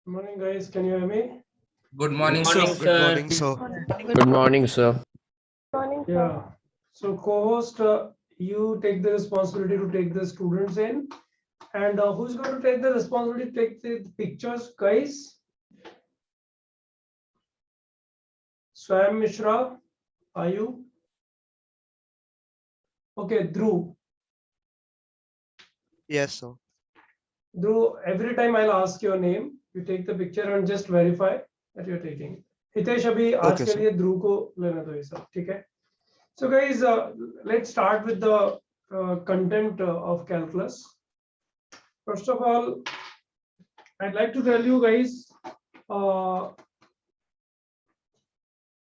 Good morning, guys. Can you hear me? Good morning, Good morning, sir. sir. morning, sir. Good morning, sir. Morning, sir. Yeah. So, co-host, you take the responsibility to take the students in, and who's going to take the responsibility to take the pictures, guys? Swam Mishra, are you? Okay, Dhruv. Yes, sir. Dhruv, every time I'll ask your name, you take the picture and just verify that you're taking. Hitesh अभी आज Okay, के sir. लिए ध्रुव को लेने दो ये सब, ठीक है? So guys, let's start with the content of calculus. First of all, I'd like to tell you guys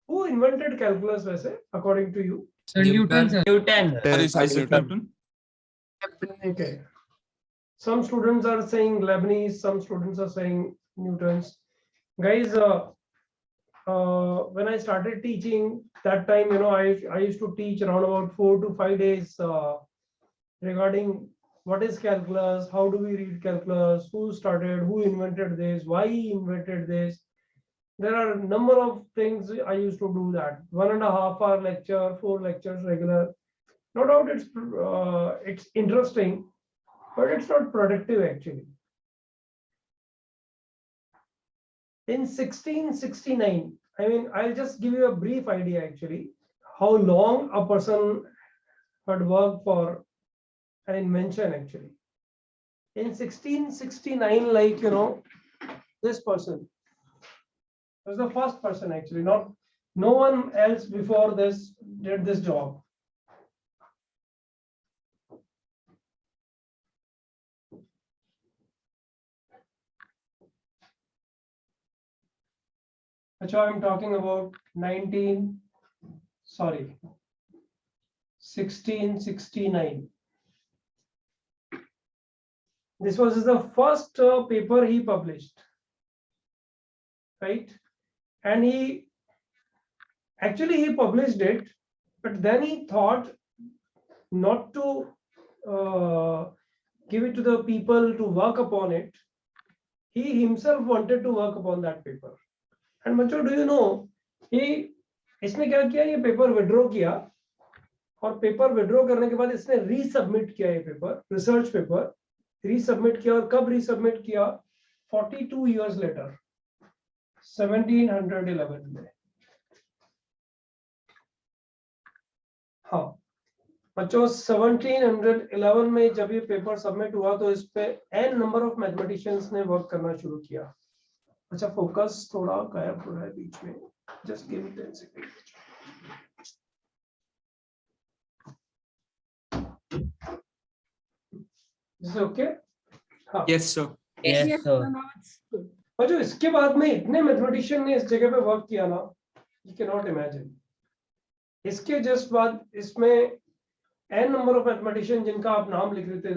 who invented calculus वैसे according to you? Sir, Newton, sir. Newton. Isaac Newton. Okay. Some students are saying Leibniz, some students are saying Newton's. Guys, when I started teaching that time, I used to teach around about 4 to 5 days regarding what is calculus, how do we read calculus, who started, who invented this, why he invented this. There are a number of things I used to do that. 1.5 hour lecture, 4 lectures regular. No doubt it's interesting, but it's not productive actually. In 1669, I mean, I'll just give you a brief idea actually, how long a person had worked for an invention actually. In 1669, like, this person was the first person actually, no one else before this did this job. I'm talking about 1669. This was the first paper he published, right? And he published it, but then he thought not to give it to the people to work upon it. He himself wanted to work upon that paper. And बच्चों, do you know, इसने क्या किया, ये paper withdraw किया, और paper withdraw करने के बाद इसने रीसबमिट किया, ये पेपर, रिसर्च पेपर रीसबमिट किया, और कब रीसबमिट किया? 42 years later, 1711 में. हाँ बच्चों, 1711 में जब ये पेपर सबमिट हुआ तो इस पे n नंबर ऑफ मैथमेटिशियंस ने वर्क करना शुरू किया. अच्छा, फोकस थोड़ा गायब हो रहा है बीच में, just give me 10 second. Is it okay? हाँ. Yes, sir. Yes, sir. और जो इसके बाद में इतने मैथमेटिशियन ने इस जगह पे वर्क किया ना, you cannot imagine. इसके जस्ट बाद इसमें n नंबर ऑफ मैथमेटिशियन जिनका आप नाम लिख रहे थे,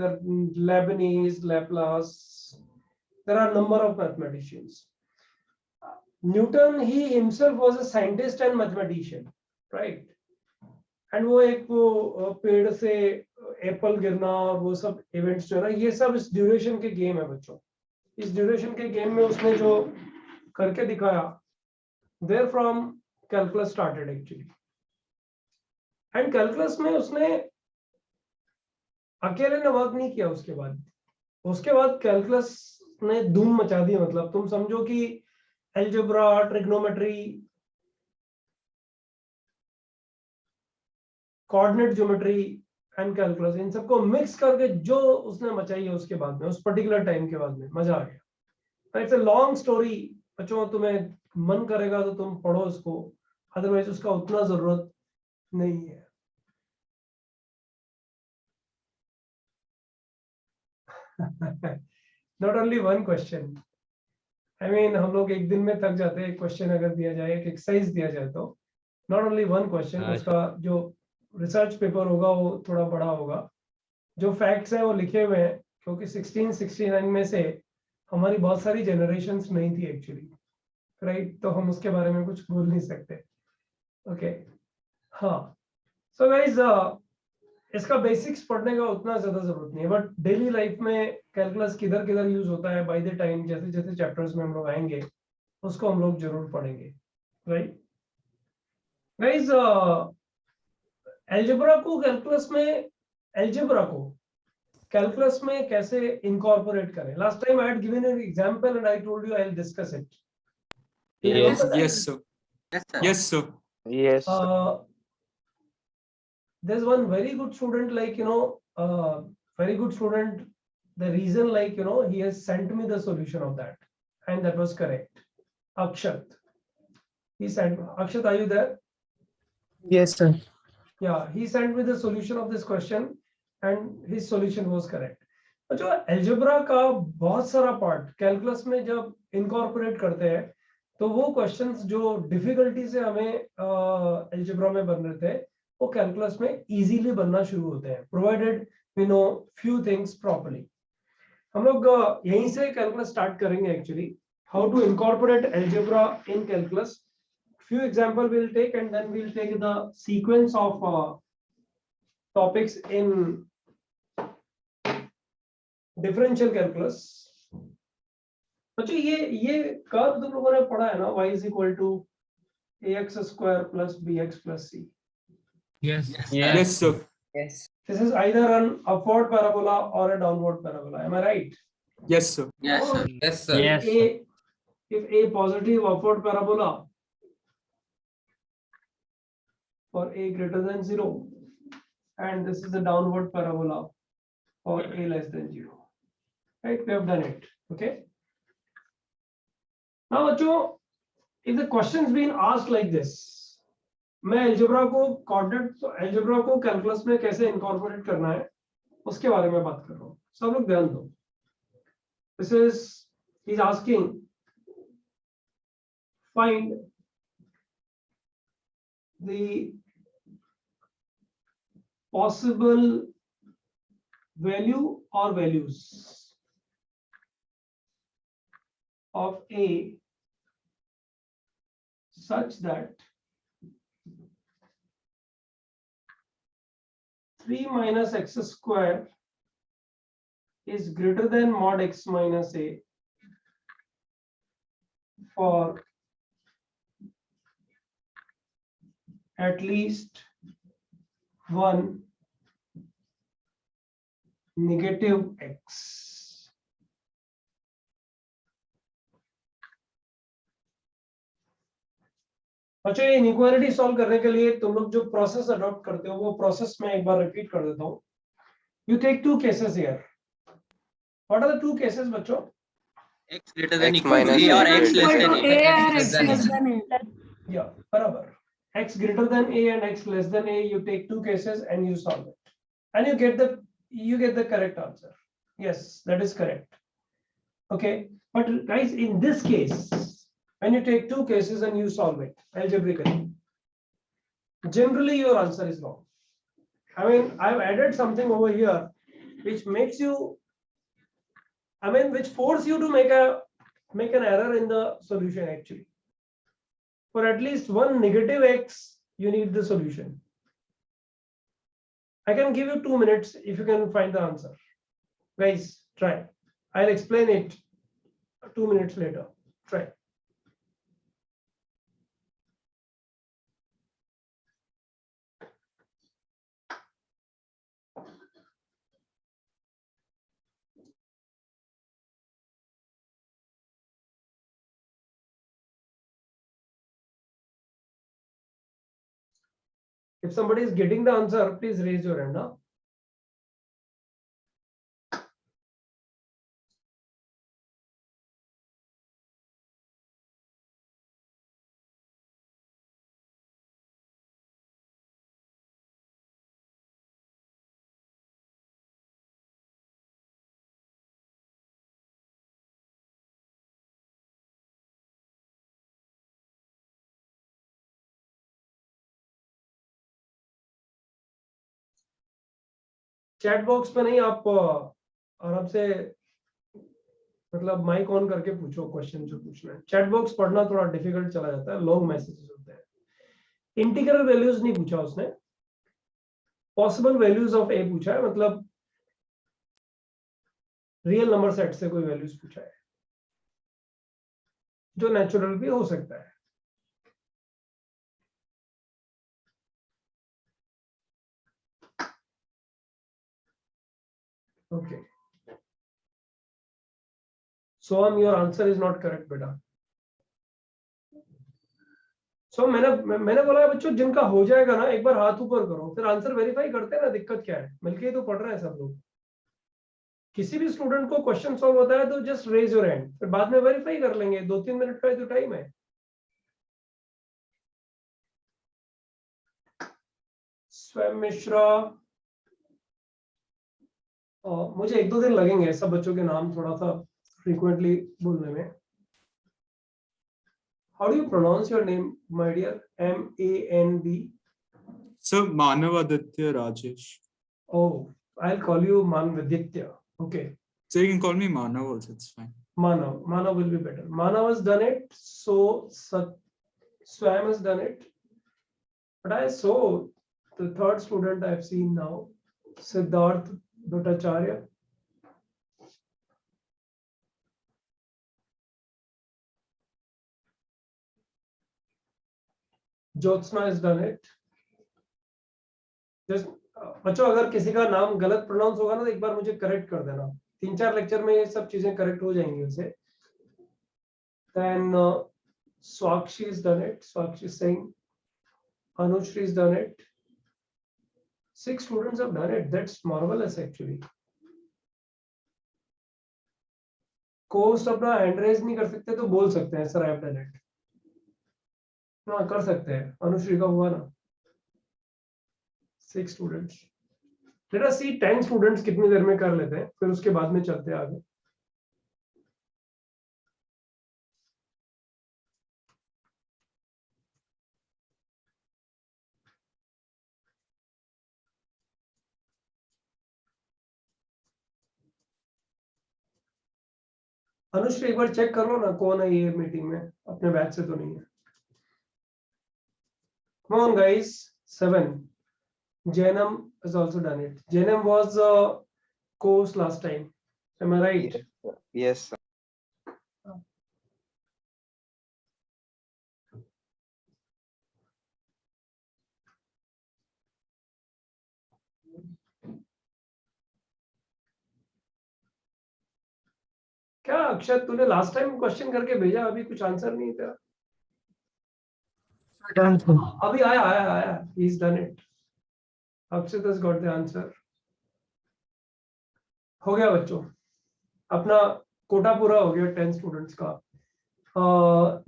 Lebanese, Laplace, there are number of mathematicians. Newton, he himself was a scientist and mathematician, right? And वो पेड़ से एप्पल गिरना और वो सब इवेंट्स जो है ना, ये सब इस ड्यूरेशन के गेम है बच्चों. इस ड्यूरेशन के गेम में उसने जो करके दिखाया, there from calculus started actually. And calculus में उसने अकेले ने वर्क नहीं किया. उसके बाद कैलकुलस ने धूम मचा दी. मतलब तुम समझो कि algebra, trigonometry, coordinate geometry and calculus, इन सबको मिक्स करके जो उसने मचाई है उसके बाद में, उस पर्टिकुलर टाइम के बाद में, मजा आ गया. इट्स अ लॉन्ग स्टोरी बच्चों, तुम्हें मन करेगा तो तुम पढ़ो इसको, अदरवाइज उसका उतना जरूरत नहीं है. Not only one question. I mean, हम लोग एक दिन में थक जाते हैं. एक क्वेश्चन अगर दिया जाए, एक एक्सरसाइज दिया जाए तो not only one question, उसका जो रिसर्च पेपर होगा वो थोड़ा बड़ा होगा. जो फैक्ट्स हैं वो लिखे हुए हैं, क्योंकि 1669 में से हमारी बहुत सारी जनरेशंस नहीं थी एक्चुअली, राइट? तो हम उसके बारे में कुछ बोल नहीं सकते. ओके, हाँ. सो गाइस, इसका बेसिक्स पढ़ने का उतना ज्यादा जरूरत नहीं है, बट डेली लाइफ में कैलकुलस किधर किधर यूज होता है बाय द टाइम जैसे जैसे चैप्टर्स में हम लोग आएंगे उसको हम लोग जरूर पढ़ेंगे, राइट गाइस। एल्जेब्रा को कैलकुलस में कैसे इनकॉर्पोरेट करें? Last time I had given an example and I told you I will discuss it. Yes. Yes, sir. Yes, sir. Yes. There's one very good student, like very good student. The reason, like he has sent me the solution of that, and that was correct. Akshat, he sent. Akshat, are you there? Yes, sir. Yeah, he sent me the solution of this question, and his solution was correct. जो algebra का बहुत सारा part calculus में जब incorporate करते हैं तो वो क्वेश्चंस जो डिफिकल्टी से हमें algebra में बन रहे थे वो कैलकुलस में इजीली बनना शुरू होते हैं, provided we know few things properly. हम लोग यहीं से कैलकुलस स्टार्ट करेंगे actually, how to incorporate algebra in calculus. Few example we'll take and then we'll take the sequence of topics in differential calculus. अच्छा, ये कर्व तुम लोगों ने पढ़ा है ना, y is equal to ax square plus bx plus c. Yes. Yes. sir. Yes. This is either an upward parabola or a downward parabola. Am I right? Yes, sir. Yes, sir. Yes, sir. Yes. If a positive upward parabola for a greater than 0 and this is a downward parabola for a less than 0, right? We have done it. Okay, now if the question is being asked like this, मैं algebra को coordinate algebra को calculus में कैसे incorporate करना है उसके बारे में बात कर रहा हूँ, सब लोग ध्यान दो। This is, he's asking find the possible value or values of a such that 3 minus x square is greater than mod x minus a for at least one negative x. अच्छा, ये इनइक्वालिटी सॉल्व करने के लिए तुम लोग जो process adopt करते हो वो प्रोसेस मैं एक बार रिपीट कर देता हूँ। You take two cases here. What are the two cases, बच्चों? X greater than X equal to minus a or a x less than a. or x less than a. Yeah, बराबर. X greater than a and x less than a. You take two cases and you solve it, and you get the correct answer. Yes, that is correct. Okay, but guys, in this case, when you take two cases and you solve it algebraically, generally your answer is wrong. I mean, I've added something over here which makes you, which force you to make an error in the solution actually. For at least one negative x, you need the solution. I can give you 2 minutes if you can find the answer. Guys, try. I'll explain it 2 minutes later. Try. If somebody is getting the answer, please raise your hand. Huh? Chat box पे नहीं, आप आराम से मतलब mic on करके पूछो question जो पूछना है। चैट बॉक्स पढ़ना थोड़ा डिफिकल्ट चला जाता है, लॉन्ग मैसेजेस होते हैं। इंटीग्रल वैल्यूज नहीं पूछा उसने, पॉसिबल वैल्यूज ऑफ ए पूछा है, मतलब रियल नंबर सेट से कोई वैल्यूज पूछा है, जो नेचुरल भी हो सकता है। Okay, Soham your answer is not correct बेटा। सो मैंने बोला बच्चों जिनका हो जाएगा ना एक बार हाथ ऊपर करो, फिर आंसर वेरीफाई करते हैं ना, दिक्कत क्या है, मिलके ही तो पढ़ रहे हैं सब लोग। किसी भी स्टूडेंट को क्वेश्चन सॉल्व होता है तो जस्ट रेज योर हैंड, फिर बाद में वेरीफाई कर लेंगे, 2-3 मिनट का जो टाइम है। स्वयं मिश्रा, मुझे 1-2 दिन लगेंगे सब बच्चों के नाम थोड़ा सा फ्रीक्वेंटली बोलने में। How do you pronounce your name, my dear? M-A-N-B. Sir, Manavaditya Rajesh. Oh, I'll call you Manviditya. Okay. So you can call me Manav also, it's fine. Manav will be better. Manav has done it, so Swam has done it. But I saw the third student I've seen now, Siddharth Bhattacharya. Jyotsna has done it. Just बच्चों अगर किसी का नाम गलत pronounce होगा ना तो एक बार मुझे करेक्ट कर देना, 3-4 लेक्चर में ये सब चीजें करेक्ट हो जाएंगी उसे। Then Swakshi has done it. Swakshi Singh, Anushri has done it. 6 students have done it. That's marvelous actually. कोस्ट अपना हैंड रेज नहीं कर सकते तो बोल सकते हैं sir I have done it, हाँ कर सकते हैं। अनुश्री का हुआ ना 6 students. Let us see 10 students कितनी देर में कर लेते हैं, फिर उसके बाद में चलते हैं आगे। अनुश्री एक बार चेक कर लो ना कौन है ये मीटिंग में, अपने बैच से तो नहीं है। Come on guys, 7. Janam has also done it. Janam was a course last time. Am I right? Yes, sir. क्या अक्षत तूने लास्ट टाइम क्वेश्चन करके भेजा, अभी कुछ आंसर नहीं तेरा? Done, sir. अभी आया he's done it. Akshat has got the answer. हो गया बच्चों, अपना कोटा पूरा हो गया 10 स्टूडेंट्स का।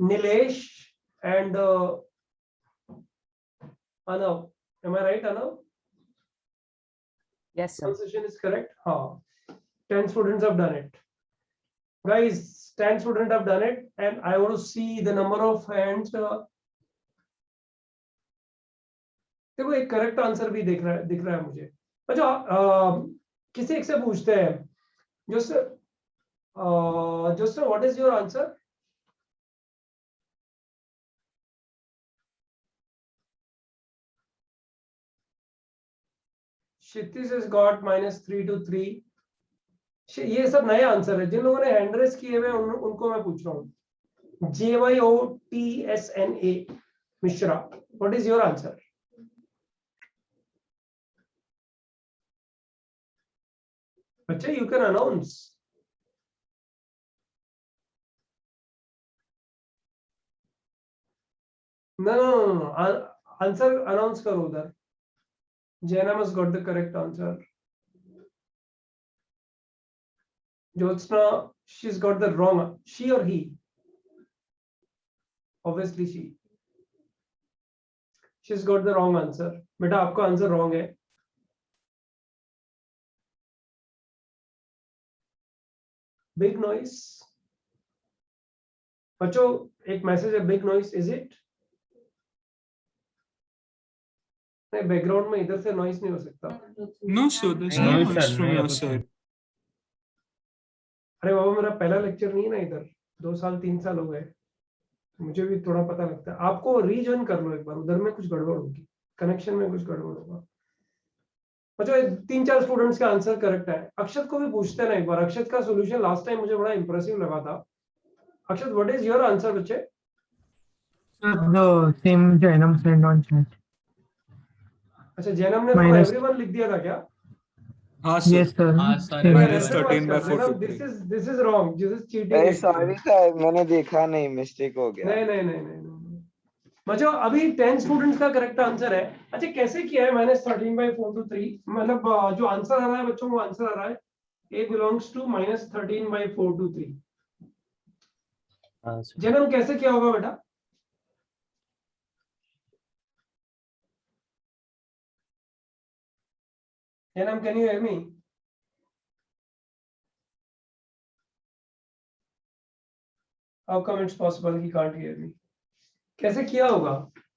Nilesh and Anav, am I right Anav? Yes, sir. Pronunciation is correct. हाँ, 10 students have done it. Guys, 10 students have done it, and I want to see the number of hands. देखो एक करेक्ट आंसर भी दिख रहा है मुझे। अच्छा किसी एक से पूछते हैं, Joseph what is your answer? Kshitij has got -3 to 3. ये सब नए आंसर है, जिन लोगों ने हैंड रेस किए हुए उनको मैं पूछ रहा हूँ। JYOTSNA Mishra, what is your answer? बच्चे you can announce. No answer announce करो उधर। Janam has got the correct answer. Jyotsna, she's got the wrong. She or he? Obviously she. She's got the wrong answer. बेटा आपका answer wrong है। Big noise. बच्चों एक message है, big noise, is it? नहीं, background में इधर से नॉइस नहीं हो सकता। No, sir, there's No, no sir, noise from नहीं your होता। side. अरे बाबा मेरा पहला लेक्चर नहीं है ना इधर, 2 साल 3 साल हो गए, मुझे भी थोड़ा पता लगता है। आपको रीजॉइन कर लो एक बार, उधर में कुछ गड़बड़ होगी, कनेक्शन में कुछ गड़बड़ होगा। बच्चों 3-4 स्टूडेंट्स का आंसर करेक्ट है। अक्षत को भी पूछते हैं ना एक बार, अक्षत का सॉल्यूशन लास्ट टाइम मुझे बड़ा इंप्रेसिव लगा था। अक्षत, व्हाट इज योर आंसर बच्चे? Sir, the same Jainam sent on chat. अच्छा, जैनम ने Minus- एवरीवन लिख दिया था क्या? हाँ सर। Yes, sir. हाँ, sir. Same. Minus 13/4 to 3. This is wrong, this is अरे चीटिंग। सॉरी सर, मैंने देखा नहीं, मिस्टेक हो गया। नहीं नहीं नहीं नहीं नहीं बच्चों, अभी 10 स्टूडेंट्स का करेक्ट आंसर है। अच्छा, कैसे किया है -13/4 to 3? मतलब जो आंसर आ रहा है बच्चों, वो आंसर आ रहा है a belongs to -13/4 to 3। हाँ, sir. जन्म कैसे किया होगा बेटा? जन्म, can you hear me? How come it's possible he can't hear me? कैसे किया होगा?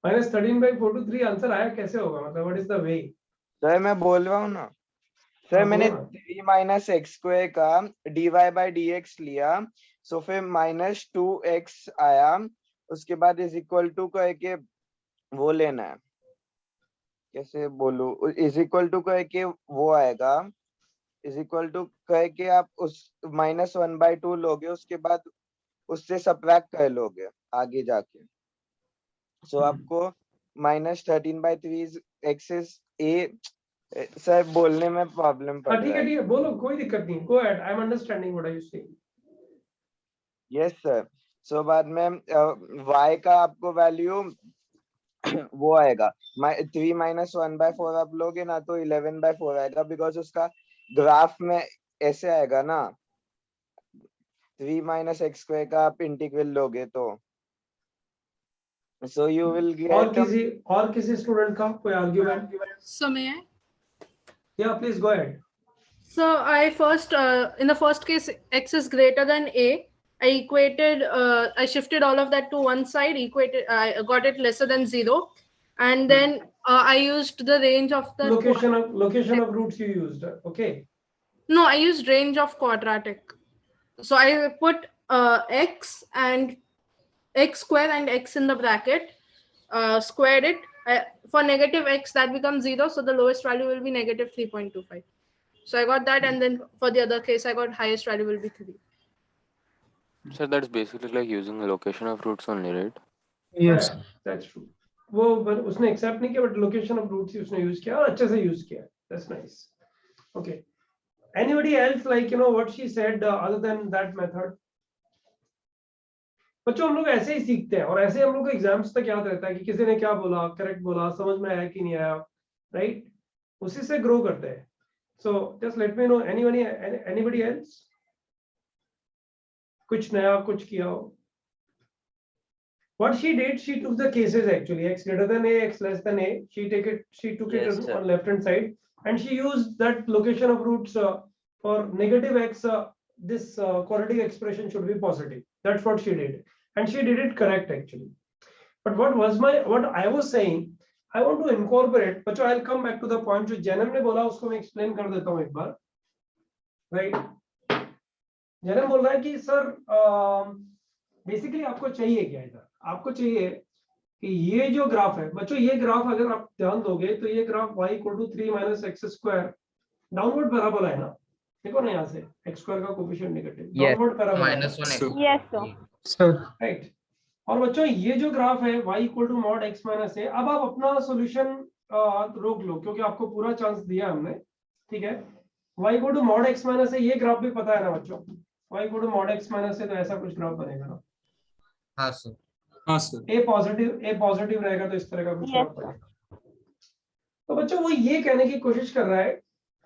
-13/4 to 3 आंसर आया कैसे होगा? मतलब what is the way? Sir मैं बोल रहा हूँ ना सर, हाँ, मैंने बोलो ना। 3 माइनस एक्स स्क्वायर का dy/dx लिया, सो फिर -2x आया, उसके बाद इज इक्वल टू करके वो लेना है, कैसे बोलूं, इज इक्वल टू करके वो आएगा, इज इक्वल टू करके आप उस -1/2 लोगे, उसके बाद उससे सबट्रैक्ट कर लोगे आगे जाके, सो आपको -13/3 x इज a। सर बोलने में प्रॉब्लम पड़ हाँ ठीक रहा है है। ठीक है, बोलो, कोई दिक्कत नहीं, go ahead, I am understanding what are you saying. Yes sir, so बाद में y का आपको वैल्यू वो आएगा 3 - 1/4 आप लोगे ना तो 11/4 आएगा, बिकॉज उसका ग्राफ में ऐसे आएगा ना, 3 - x स्क्वायर का आप इंटीग्रल लोगे तो, सो यू विल और गेट किसी स्टूडेंट का कोई आर्गुमेंट? So may I? या please go ahead. So I first, in the first case, x is greater than a. I equated, I shifted all of that to one side, equated, I got it lesser than 0. And then I used the range of the location of roots you used, okay? No, I used range of quadratic. So I put x and x square and x in the bracket, squared it. For negative x, that becomes 0. So the lowest value will be -3.25. So I got that, and then for the other case, I got highest value will be 3. So that's basically like using the location of roots only, right? Yes. Yeah, that's true. वो उसने accept नहीं किया, but location of roots ही उसने use किया और अच्छे से use किया। That's nice. Okay, anybody else like you know what she said other than that method? बच्चों, हम लोग ऐसे ही सीखते हैं और ऐसे हम लोग को एग्जाम्स तक याद रहता है कि किसी ने क्या बोला, करेक्ट बोला, समझ में आया कि नहीं आया, राइट? उसी से ग्रो करते हैं। So just let me know anybody else कुछ नया कुछ किया हो? What she did, she took the cases actually, x greater than a, x less than a. She took it Yes, sir. on left hand side, and she used that location of roots for negative x. This quadratic expression should be positive. That's what she did, and she did it correct actually. But what I was saying, I want to incorporate. But I'll come back to the point जो जैनम ने बोला उसको मैं explain कर देता हूँ एक बार, right? Jainam बोल रहा है कि सर बेसिकली आपको चाहिए क्या इधर? आपको चाहिए कि ये जो ग्राफ है बच्चों, ये ग्राफ अगर आप ध्यान दोगे तो ये graph y = 3 - x square downward parabola है ना। देखो ना यहाँ से x स्क्वायर का coefficient negative, Yes. Downward parabola है, -1x. So, Yes, sir. Sir. Right? और बच्चों ये जो ग्राफ है y = mod x - a, अब आप अपना सॉल्यूशन रोक लो क्योंकि आपको पूरा चांस दिया हमने, ठीक है? y = mod x - a, ये ग्राफ भी पता है ना बच्चों, y = mod x - a, तो ऐसा कुछ ग्राफ बनेगा ना। हाँ, sir. हाँ सर। a पॉजिटिव रहेगा तो इस तरह का कुछ Yes, ग्राफ बनेगा। तो बच्चों वो ये कहने की कोशिश कर रहा है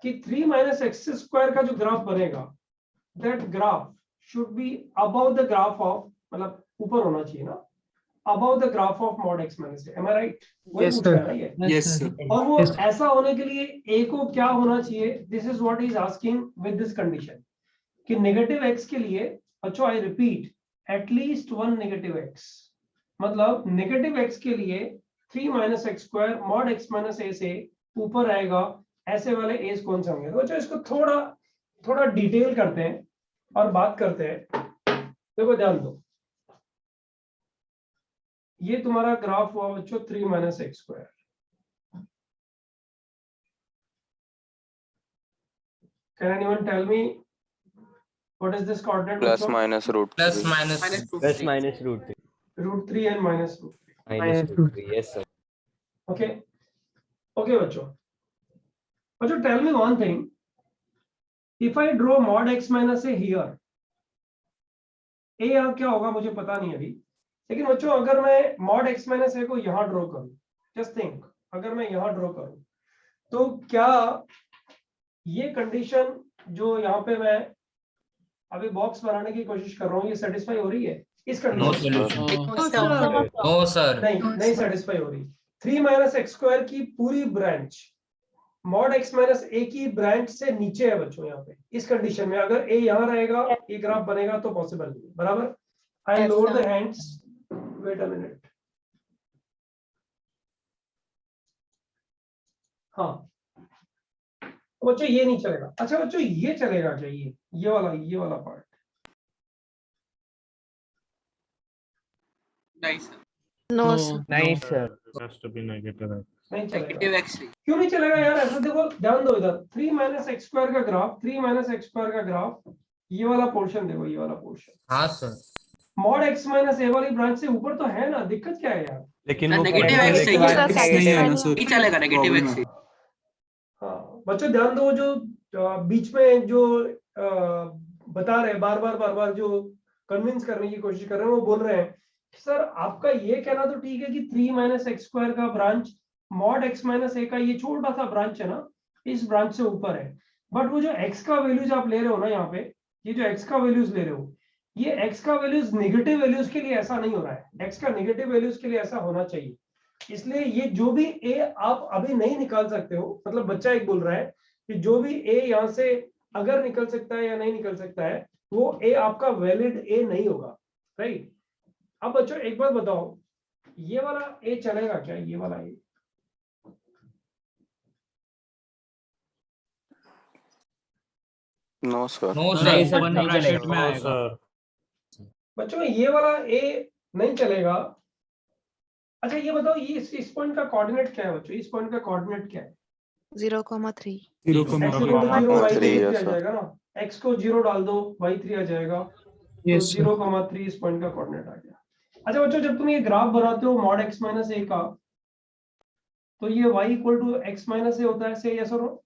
कि 3 - x स्क्वायर का जो ग्राफ बनेगा, that graph should be above the graph of, मतलब ऊपर होना चाहिए ना, above the graph of mod x - a। Am I right? वही Yes, पूछ रहा है sir. ना ये। Yes, sir. और वो Yes. ऐसा होने के लिए a को क्या होना चाहिए? This is what is asking with this condition कि नेगेटिव x के लिए, बच्चों I repeat, at least 1 negative x, मतलब नेगेटिव x के लिए 3 - x square mod x - a से ऊपर आएगा, ऐसे वाले एज कौन से होंगे? तो बच्चों इसको थोड़ा डिटेल करते हैं और बात करते हैं। देखो ध्यान दो, ये तुम्हारा ग्राफ हुआ बच्चों 3 - x square, Can anyone tell me what is this coordinate? Plus बच्चों? minus root Plus 3. minus Plus minus root 3. Root 3 and minus root 3. Minus root 3. Yes, sir. Okay. Okay, बच्चों. बच्चों, tell me one thing. If I draw mod x minus a here, a यहाँ क्या होगा मुझे पता नहीं अभी, लेकिन बच्चों अगर मैं mod x minus a को यहाँ ड्रॉ करूं, just think, अगर मैं यहाँ ड्रॉ करूं, तो क्या ये कंडीशन जो यहाँ पे मैं अभी बॉक्स बनाने की कोशिश कर रहा हूँ, ये सेटिस्फाई हो रही है इस no condition? solution. No sir. नहीं सेटिस्फाई हो रही. 3 माइनस एक्स स्क्वायर की पूरी branch mod x minus a की ब्रांच से नीचे है बच्चों. यहाँ पे इस कंडीशन में अगर a यहाँ रहेगा, ये ग्राफ बनेगा तो पॉसिबल नहीं है. बराबर. I load the hands. Wait a minute. हाँ बच्चों ये नहीं चलेगा. अच्छा बच्चों ये चलेगा क्या? ये वाला part. Nice. No, No. sir. Nice, sir. Has to be negative. नहीं चलेगा. Negative x3. क्यों नहीं चलेगा यार? ऐसा देखो, ध्यान दो इधर. 3 माइनस एक्स स्क्वायर का ग्राफ, 3 माइनस एक्स स्क्वायर का ग्राफ, ये वाला पोर्शन देखो, ये वाला पोर्शन हाँ sir. Mod x minus a वाली ब्रांच से ऊपर तो है ना. दिक्कत क्या है यार? लेकिन वो Negative correct x है, नहीं लेकिन है. नहीं है ना सर. नहीं चलेगा negative Problem x3. हाँ बच्चों ध्यान दो, जो बीच में जो बता रहे हैं, बार बार जो कन्विंस करने की कोशिश कर रहे हैं, वो बोल रहे हैं सर आपका ये कहना तो ठीक है कि 3 माइनस एक्स स्क्वायर का branch mod x minus a का ये छोटा सा ब्रांच है ना, इस ब्रांच से ऊपर है. बट वो जो x का वैल्यूज आप ले रहे हो ना यहाँ पे, ये जो x का वैल्यूज ले रहे हो, ये x का वैल्यूज नेगेटिव वैल्यूज के लिए ऐसा नहीं हो रहा है. x का नेगेटिव वैल्यूज के लिए ऐसा होना चाहिए. इसलिए ये जो भी a आप अभी नहीं निकाल सकते हो, मतलब बच्चा एक बोल रहा है कि जो भी a यहाँ से अगर निकल सकता है या नहीं निकल सकता है, वो a आपका वैलिड a नहीं होगा. राइट. अब बच्चों एक बात बताओ, ये वाला a चलेगा क्या? ये वाला a No, sir. No sir. नहीं, sir, One नहीं bracket चलेगा. में No, आएगा. sir. बच्चों ये वाला a नहीं चलेगा. अच्छा ये बताओ, ये इस पॉइंट का कोऑर्डिनेट क्या है बच्चों? इस पॉइंट का कोऑर्डिनेट क्या है? 0,3. 0, x equal to 0 y 3 3 yes, आ जाएगा ना. x को 0 डाल दो, y 3 आ जाएगा. Yes, तो 0,3 इस पॉइंट का कोऑर्डिनेट आ गया. अच्छा बच्चों जब तुम ये ग्राफ बनाते हो मॉड x माइनस a का, तो ये y equal to x minus a होता है. से यस और no?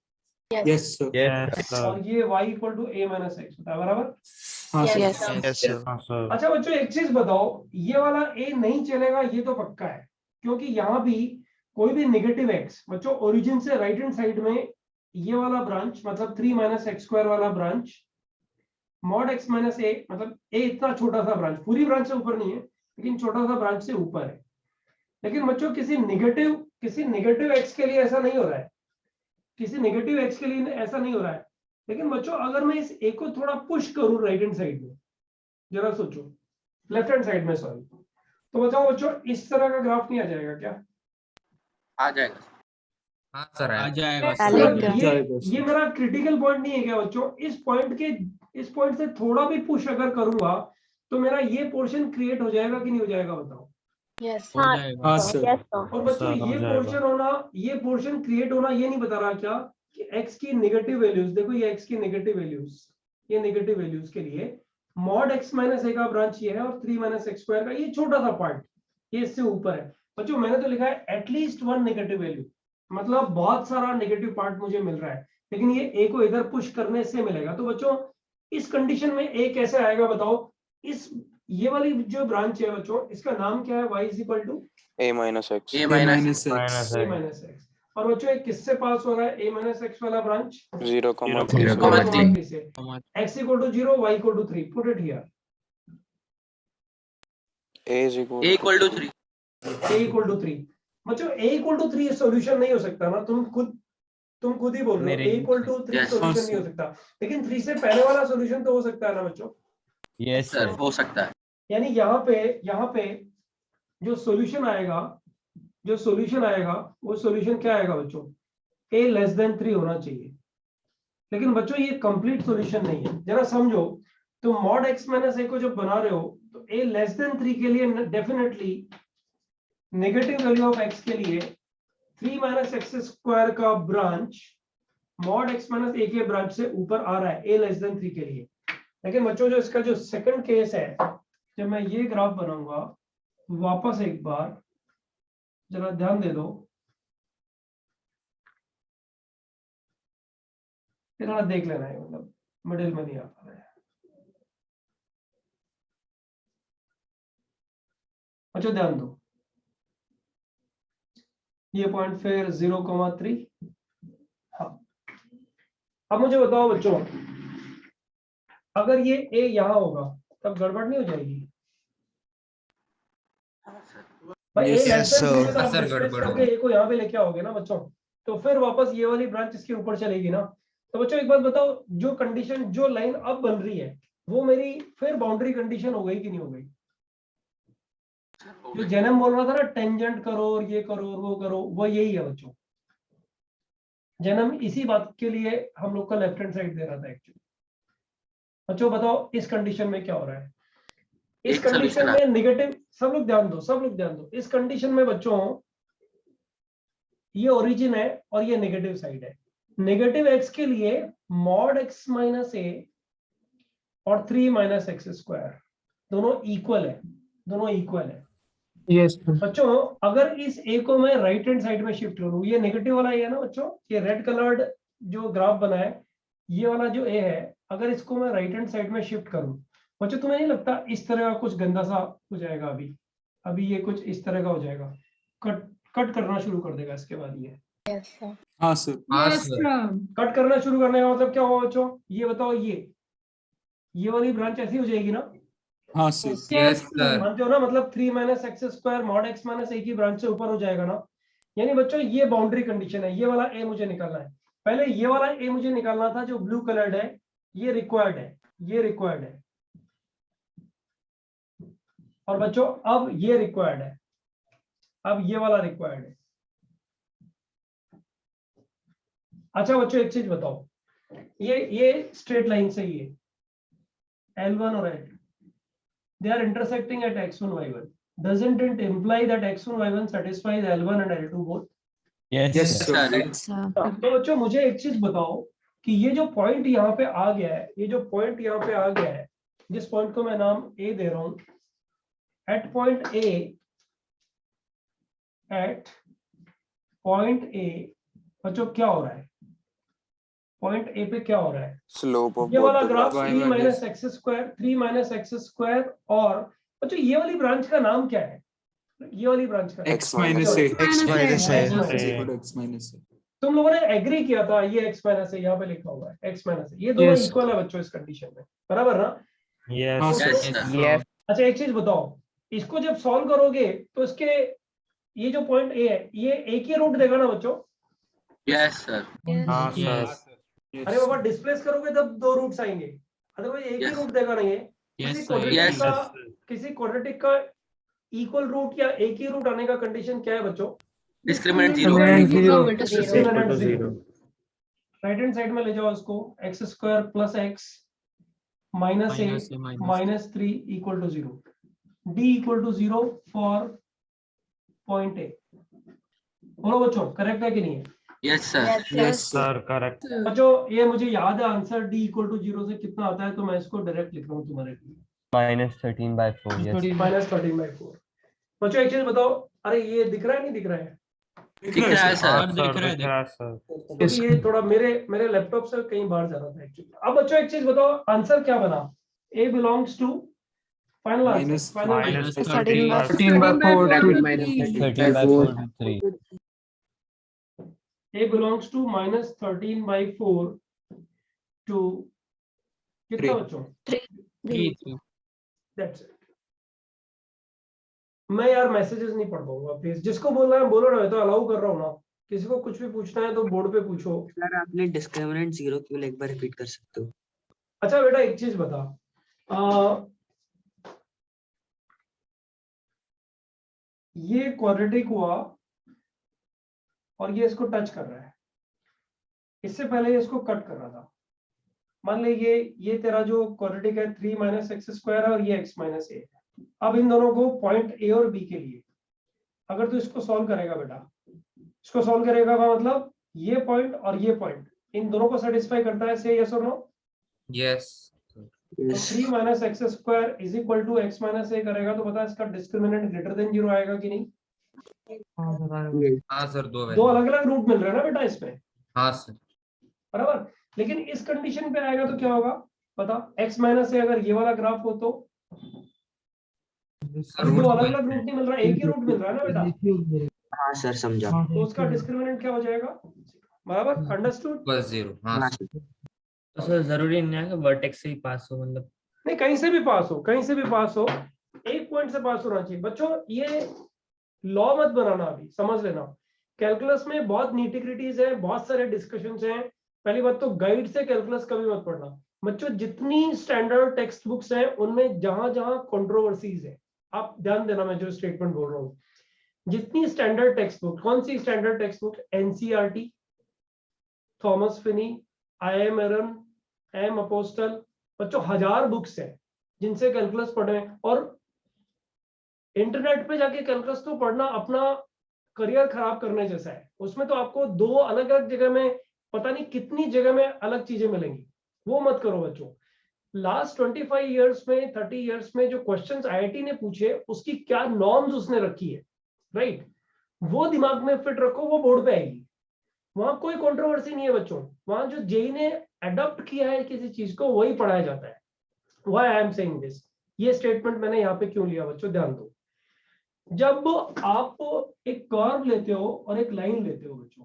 Yes, sir. Yes, sir. और ये y equal to a minus x होता है. बराबर. हाँ सर. Yes. Yes sir. हाँ, sir. अच्छा बच्चों एक चीज बताओ, ये वाला a नहीं चलेगा, ये तो पक्का है, क्योंकि यहाँ भी कोई भी नेगेटिव x बच्चों ओरिजिन से राइट हैंड साइड में ये वाला ब्रांच, मतलब 3 माइनस एक्स स्क्वायर वाला branch mod x minus a, मतलब a इतना छोटा सा ब्रांच, पूरी ब्रांच से ऊपर नहीं है लेकिन छोटा सा ब्रांच से ऊपर है. लेकिन बच्चों किसी नेगेटिव x के लिए ऐसा नहीं हो रहा है. किसी नेगेटिव x के लिए ऐसा नहीं हो रहा है. लेकिन बच्चों अगर मैं इस a को थोड़ा पुश करूं राइट हैंड साइड में, जरा सोचो, लेफ्ट हैंड साइड में सॉरी, तो बताओ बच्चों इस तरह का ग्राफ नहीं आ जाएगा क्या? आ जाएगा. हाँ सर. आ जाएगा. जाएगा. ये मेरा क्रिटिकल पॉइंट नहीं है क्या बच्चों? इस पॉइंट से थोड़ा भी पुश अगर करूंगा तो मेरा ये पोर्शन क्रिएट हो जाएगा कि नहीं हो जाएगा? बताओ. Yes. हो जाएगा. हाँ सर. और बच्चों हो ये जाएगा. पोर्शन होना, ये पोर्शन क्रिएट होना ये नहीं बता रहा क्या कि x की नेगेटिव वैल्यूज, देखो ये x की नेगेटिव वैल्यूज, ये नेगेटिव वैल्यूज के लिए मॉड x माइनस a का ब्रांच ये है और 3 माइनस एक्स स्क्वायर का ये छोटा सा पार्ट ये इससे ऊपर है. बच्चों मैंने तो लिखा है एटलीस्ट 1 नेगेटिव वैल्यू, मतलब बहुत सारा नेगेटिव पार्ट मुझे मिल रहा है, लेकिन ये a को इधर पुश करने से मिलेगा. तो बच्चों इस कंडीशन में a कैसे आएगा बताओ? ये वाली जो ब्रांच है बच्चों, इसका नाम क्या है? y is equal to A minus x. A A minus minus x. Minus a x. Minus X. और बच्चों ये किससे पास हो रहा है? a माइनस एक्स वाला ब्रांच 0,3. 0,3. से x equal to 0 y equal to 3. Put it here. A is equal A equal to 3. a equal to 3. बच्चों a इक्वल टू 3 सॉल्यूशन नहीं हो सकता ना. तुम खुद ही बोल रहे हो a equal to 3 Yes. Solution नहीं हो सकता, लेकिन 3 से पहले वाला सॉल्यूशन तो हो सकता है ना बच्चों. Yes, sir sir. हो सकता है. यानी यहाँ पे जो सॉल्यूशन आएगा वो सॉल्यूशन क्या आएगा बच्चों? a लेस देन 3 होना चाहिए. लेकिन बच्चों ये कंप्लीट सॉल्यूशन नहीं है. जरा समझो, तुम मॉड x माइनस a को जब बना रहे हो तो a लेस देन 3 के लिए definitely negative value of x के लिए 3 माइनस एक्स स्क्वायर का ब्रांच मॉड x माइनस ए के ब्रांच से ऊपर आ रहा है a लेस देन 3 के लिए। लेकिन बच्चों जो इसका जो सेकंड केस है, जब मैं ये ग्राफ बनाऊंगा, वापस एक बार जरा ध्यान दे दो, फिर देख लेना है, मतलब मिडिल में नहीं आ पा रहा है। अच्छा ध्यान दो, ये पॉइंट फिर 0,3। हाँ, अब मुझे बताओ बच्चों, अगर ये a यहाँ होगा तब गड़बड़ नहीं हो जाएगी? भाई Yes, a लेस देन 3 में तो आप सर, डिस्प्लेस गड़बड़ करके a को यहाँ पे लेके आओगे ना बच्चों, तो फिर वापस ये वाली ब्रांच इसके ऊपर चलेगी ना। तो बच्चों एक बात बताओ, जो कंडीशन, जो लाइन अब बन रही है, वो मेरी फिर बाउंड्री कंडीशन हो गई कि नहीं हो गई? जो जन्म बोल रहा था ना, टेंजेंट करो और ये करो और वो करो, वो यही है बच्चों। जन्म इसी बात के लिए हम लोग का लेफ्ट हैंड साइड दे रहा था एक्चुअली। बच्चों बताओ इस कंडीशन में क्या हो रहा है? इस एक कंडीशन solution में नेगेटिव, सब लोग ध्यान दो, सब लोग ध्यान दो, इस कंडीशन में बच्चों ये ओरिजिन है और ये नेगेटिव साइड है। नेगेटिव x के लिए मॉड x माइनस ए और 3 माइनस एक्स स्क्वायर दोनों इक्वल है, दोनों इक्वल है। Yes, sir. बच्चों अगर इस a को मैं राइट हैंड साइड में शिफ्ट करूं, ये नेगेटिव वाला है ना बच्चों, ये रेड कलर्ड जो ग्राफ बना है, ये वाला जो a है, अगर इसको मैं राइट हैंड साइड में शिफ्ट करूं, बच्चों तुम्हें नहीं लगता इस तरह का कुछ गंदा सा हो जाएगा? अभी ये कुछ इस तरह का हो जाएगा, कट करना शुरू कर देगा इसके बाद ये। हाँ सर। हाँ सर, कट करना शुरू करने का मतलब क्या हुआ बच्चों? ये बताओ, ये वाली ब्रांच ऐसी हो जाएगी ना? हाँ सर। यस सर, मानते हो ना? मतलब 3 minus x square mod x minus a की ब्रांच से ऊपर हो जाएगा ना। यानी बच्चों ये बाउंड्री कंडीशन है, ये वाला ए मुझे निकालना है। पहले ये वाला ए मुझे निकालना था जो ब्लू कलर्ड है, ये रिक्वायर्ड है, ये रिक्वायर्ड है। और बच्चों अब ये रिक्वायर्ड है, अब ये वाला रिक्वायर्ड है। अच्छा बच्चों एक चीज बताओ, ये स्ट्रेट लाइन से ही है, L1 और L2 they are intersecting at x1 y1. Doesn't it imply that x1 y1 satisfies L1 and L2 both? Yes, Yes, sir. sir. तो बच्चों मुझे एक चीज बताओ कि ये जो पॉइंट यहाँ पे आ गया है, ये जो पॉइंट यहाँ पे आ गया है, जिस पॉइंट को मैं नाम A दे रहा हूं, एट पॉइंट A, बच्चों क्या हो रहा है? पॉइंट A पे क्या हो रहा है? स्लोप ऑफ ये वाला graph y 3 minus minus x square, 3 minus x square, और बच्चों ये वाली ब्रांच का नाम क्या है? ये वाली ब्रांच का x minus a. X minus a. X minus a. तुम लोगों ने एग्री किया था, ये x माइनस a यहाँ पे लिखा हुआ है, x माइनस a, ये दोनों Yes. इक्वल है बच्चों इस कंडीशन में, बराबर ना? Yes. हाँ Yes, सर। sir. Yes. अच्छा एक चीज बताओ, इसको जब सॉल्व करोगे तो इसके ये जो पॉइंट A है, ये एक ही रूट देगा ना बच्चों? Yes, sir. हाँ सर। Yes, अरे बाबा डिस्प्लेस करोगे तब दो रूट्स आएंगे, अदरवाइज एक ही Yes. रूट देगा ना ये? Yes, किसी sir. quadratic Yes. का, किसी क्वाड्रेटिक का इक्वल रूट या एक ही रूट आने का कंडीशन क्या है बच्चों? Discriminant zero. Discriminant zero. Right hand side में ले जाओ इसको, X square plus X minus A minus a minus. Minus 3 equal to 0, D equal to 0 for point A. बोलो बच्चों करेक्ट है कि नहीं है? Yes, sir. Yes, sir. Sir, correct. बच्चों ये मुझे याद है आंसर, डी इक्वल टू 0 से कितना आता है, तो मैं इसको डायरेक्ट लिख रहा हूँ तुम्हारे लिए, -13/4. Yes. माइनस 13/4। बच्चों एक चीज बताओ, अरे ये दिख रहा है नहीं दिख रहा है? दिख रहा है हाँ सर. सर, दिख रहा है सर. क्योंकि ये थोड़ा मेरे लैपटॉप से कहीं बाहर जा रहा था एक्चुअली। अब बच्चों एक चीज बताओ, आंसर क्या बना? A belongs to, final Minus- Minus 13/4 13/4 to 3. A belongs to minus 13/4 to कितना 3. बच्चों? 3. That's it. मैं यार मैसेजेस नहीं पढ़ पाऊंगा, प्लीज जिसको बोलना है बोलो ना, तो अलाउ कर रहा हूँ ना। किसी को कुछ भी पूछना है तो बोर्ड पे पूछो। सर आपने डिस्क्रिमिनेंट जीरो केवल एक बार रिपीट कर सकते हो? अच्छा बेटा एक चीज बता, ये क्वाड्रेटिक हुआ और ये इसको टच कर रहा है, इससे पहले ये इसको कट कर रहा था। मान ले ये तेरा जो क्वाड्रेटिक है 3 माइनस एक्स स्क्वायर है और ये x माइनस ए। अब इन दोनों को पॉइंट ए और बी के लिए अगर तू इसको सॉल्व करेगा बेटा, इसको सॉल्व करेगा का मतलब ये पॉइंट और ये पॉइंट इन दोनों को सेटिस्फाई करता है, से यस और नो? Yes. तो 3 minus x square is equal to x minus a करेगा तो बता इसका डिस्क्रिमिनेंट ग्रेटर देन 0 आएगा कि नहीं? हाँ सर, दो अलग अलग रूट मिल रहे हैं ना बेटा इसमें, हाँ सर. बराबर। लेकिन इस कंडीशन पे आएगा तो क्या होगा बता, एक्स माइनस ए अगर ये वाला ग्राफ हो तो अभी दो अलग अलग रूट नहीं मिल रहा, एक ही रूट मिल रहा है ना बेटा, हाँ सर समझा. तो उसका डिस्क्रिमिनेंट क्या हो जाएगा, बराबर, अंडरस्टूड? Plus 0. हाँ हाँ सर. सर. तो सर जरूरी नहीं है कि वर्टेक्स से ही पास हो, मतलब नहीं, कहीं से भी पास हो, कहीं से भी पास हो, एक पॉइंट से पास होना चाहिए। बच्चों ये लॉ मत बनाना, अभी समझ लेना, कैलकुलस में बहुत नीटिग्रिटीज है, बहुत सारे डिस्कशंस हैं। पहली बात तो गाइड से कैलकुलस कभी मत पढ़ना बच्चों, जितनी स्टैंडर्ड टेक्स्ट बुक्स हैं उनमें जहां जहां कंट्रोवर्सीज है, आप ध्यान देना मैं जो स्टेटमेंट बोल रहा हूँ, जितनी स्टैंडर्ड टेक्स्ट बुक, कौन सी standard text book? NCERT, Thomas Finney, I M. Aaron, M Apostol, बच्चों 1000 बुक्स हैं जिनसे कैलकुलस पढ़े। और इंटरनेट पे जाके कैलकुलस तो पढ़ना अपना करियर खराब करने जैसा है, उसमें तो आपको दो अलग अलग जगह में पता नहीं कितनी जगह में अलग चीजें मिलेंगी, वो मत करो बच्चों। लास्ट 25 इयर्स में, 30 इयर्स में जो क्वेश्चंस आईआईटी ने पूछे उसकी क्या नॉर्म्स उसने रखी है, राइट, वो दिमाग में फिट रखो, वो बोर्ड पे आएगी। वहां कोई कंट्रोवर्सी नहीं है बच्चों, वहां जो जेई ने अडॉप्ट किया है किसी चीज को वही पढ़ाया जाता है। Why I am saying this, ये स्टेटमेंट मैंने यहाँ पे क्यों लिया बच्चों, ध्यान दो। जब आप एक कर्व लेते हो और एक लाइन लेते हो बच्चों,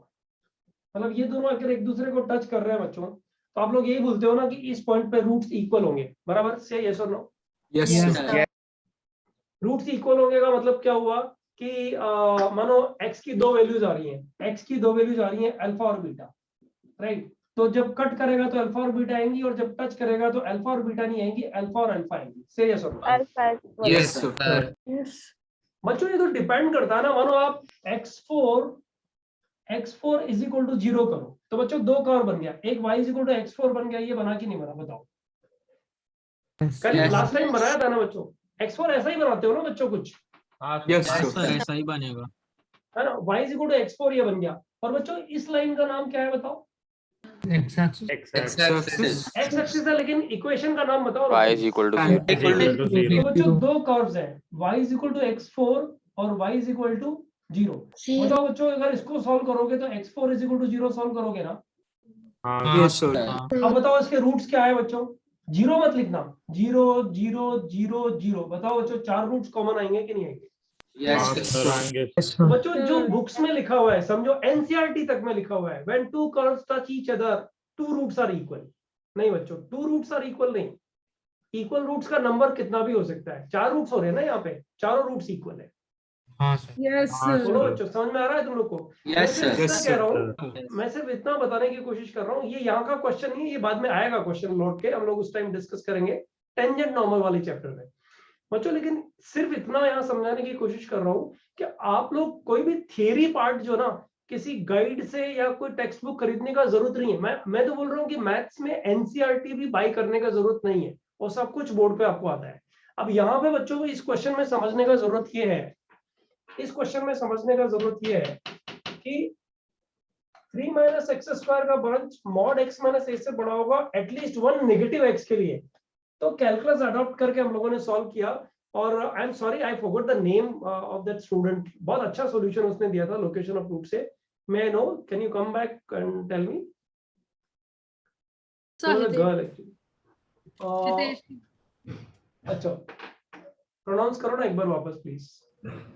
मतलब ये दोनों अगर एक दूसरे को टच कर रहे हैं बच्चों, तो आप लोग यही बोलते हो ना कि इस पॉइंट पे रूट्स इक्वल होंगे, बराबर से, यस और no? Yes, sir. Roots equal होंगे का मतलब क्या हुआ कि मानो x की दो वैल्यूज आ रही हैं, x की दो वैल्यूज आ रही हैं अल्फा और बीटा, राइट, तो जब कट करेगा तो अल्फा और बीटा आएंगी, और जब टच करेगा तो अल्फा और बीटा नहीं आएंगी, अल्फा और अल्फा आएंगी, से यस और नो? Yes, sir. बच्चों ये तो डिपेंड करता है ना, मानो आप x4 इज इक्वल टू 0 करो तो बच्चों दो कर्व बन गया, एक y is equal to x4 बन गया, ये बना कि नहीं बना बताओ? कल Yes. लास्ट टाइम बनाया था ना बच्चों, x4 ऐसा ही बनाते हो ना बच्चों कुछ, Yes, sir. ऐसा ही बनेगा. है ना, y is equal to x4 ये बन गया। और बच्चों इस लाइन का नाम क्या है बताओ? X axis. x एक्सिस है, लेकिन इक्वेशन का नाम बताओ। y is equal to Tan 0. तो बच्चों दो कर्व्स हैं, y is equal to x4 और y इज इक्वल टू 0। बताओ बच्चों अगर इसको सॉल्व करोगे तो x4 is equal to 0 solve करोगे ना? Yes, sir. अब बताओ इसके रूट्स क्या है बच्चों? 0 मत लिखना, 0 0 0 0। बताओ बच्चों 4 रूट्स कॉमन आएंगे कि नहीं आएंगे? Yes. बच्चों जो बुक्स में लिखा हुआ है, समझो एनसीईआरटी तक में लिखा हुआ है, when two curves touch each other two roots are equal. नहीं बच्चों, टू रूट्स आर इक्वल नहीं, इक्वल रूट्स का नंबर कितना भी हो सकता है। 4 रूट्स हो रहे हैं ना यहाँ पे, चारों रूट्स इक्वल है। Yes, बोलो बच्चों, समझ में आ रहा है तुम लोग को? मैं Yes, सिर्फ sir. इतना Yes, कह sir. रहा हूँ, मैं सिर्फ इतना बताने की कोशिश कर रहा हूँ, ये यहाँ का क्वेश्चन नहीं है, ये बाद में आएगा क्वेश्चन लौट के, हम लोग उस टाइम डिस्कस करेंगे टेंजेंट नॉर्मल वाले चैप्टर में बच्चों। लेकिन सिर्फ इतना यहाँ समझाने की कोशिश कर रहा हूँ कि आप लोग कोई भी थियरी पार्ट जो ना किसी गाइड से या कोई टेक्स्ट बुक खरीदने का जरूरत नहीं है। मैं तो बोल रहा हूँ कि मैथ्स में एनसीईआरटी भी बाय करने का जरूरत नहीं है, वो सब कुछ बोर्ड पे आपको आता है। अब यहाँ पे बच्चों को इस क्वेश्चन में समझने का जरूरत ये है, इस क्वेश्चन में समझने का जरूरत ये है कि 3 माइनस एक्स स्क्वायर का ब्रांच मॉड x माइनस ए से बड़ा होगा एटलीस्ट वन नेगेटिव x के लिए। तो कैलकुलस अडॉप्ट करके हम लोगों ने सॉल्व किया, और I am sorry I forgot the name of that student, बहुत अच्छा सॉल्यूशन उसने दिया था लोकेशन ऑफ रूट से। May I know, can you come back and tell me? Girl actually. अच्छा प्रोनाउंस करो ना एक बार वापस please.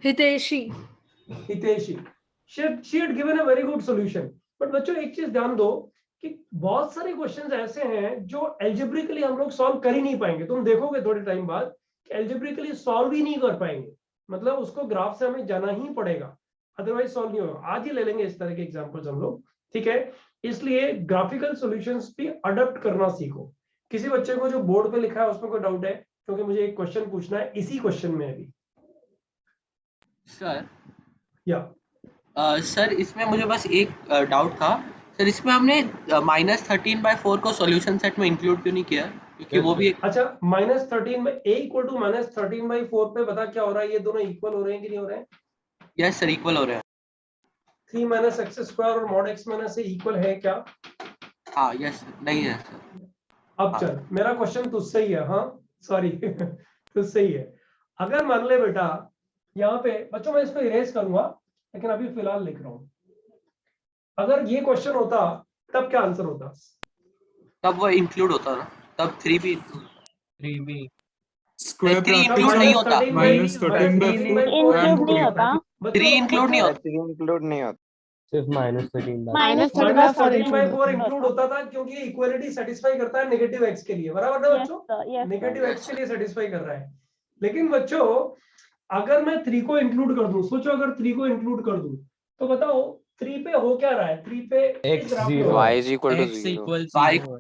Hiteshi. Hiteshi, she had given a very good solution। But बच्चों एक चीज ध्यान दो कि बहुत सारे क्वेश्चंस ऐसे हैं जो एल्जेब्रिकली हम लोग सॉल्व कर ही नहीं पाएंगे। तुम देखोगे थोड़े टाइम बाद एल्जेब्रिकली सॉल्व ही नहीं कर पाएंगे, मतलब उसको ग्राफ से हमें जाना ही पड़ेगा, अदरवाइज सॉल्व नहीं होगा। आज ही ले लेंगे इस तरह के एग्जांपल्स हम लोग, ठीक है? इसलिए ग्राफिकल सॉल्यूशंस भी अडॉप्ट करना सीखो। किसी बच्चे को जो बोर्ड पे लिखा है उसमें कोई डाउट है? क्योंकि मुझे एक क्वेश्चन पूछना है इसी क्वेश्चन में अभी। सर या सर इसमें मुझे बस एक डाउट था सर, इसमें हमने -13/4 को सॉल्यूशन सेट में इंक्लूड क्यों नहीं किया? क्योंकि वो भी अच्छा, -13 में a इक्वल टू -13/4 पे बता क्या हो रहा है, ये दोनों इक्वल हो रहे हैं कि नहीं हो रहे हैं? यस सर इक्वल हो रहे हैं। 3 माइनस एक्स स्क्वायर और मॉड x माइनस ए इक्वल है क्या? हाँ यस नहीं है सर। अब हाँ। चल, मेरा क्वेश्चन तुझसे ही है, हाँ सॉरी तुझसे ही है। अगर मान ले बेटा यहाँ पे बच्चों, मैं इसको इरेज करूंगा लेकिन अभी फिलहाल लिख रहा हूँ। अगर ये क्वेश्चन होता तब क्या आंसर होता? तब वो इंक्लूड होता ना, तब 3 भी 3b Square 3 bracket इंक्लूड नहीं होता, minus 13 by 4 and इंक्लूड नहीं 3. होता। 3 इंक्लूड नहीं होता। 3 इंक्लूड नहीं होता। सिर्फ -13 माइनस माइनस 13 13 बाई 4 इंक्लूड होता था क्योंकि इक्वलिटी सेटिस्फाई करता है नेगेटिव एक्स के लिए, बराबर ना बच्चों? नेगेटिव एक्स के लिए सेटिस्फाई कर रहा है। लेकिन बच्चों अगर मैं 3 को इंक्लूड कर दूं, सोचो अगर 3 को इंक्लूड कर दूं तो बताओ 3 पे हो क्या रहा है? 3 पे X इस ग्राफ zero. पे हो रहा Y है। is equal to x 0. equals Y 0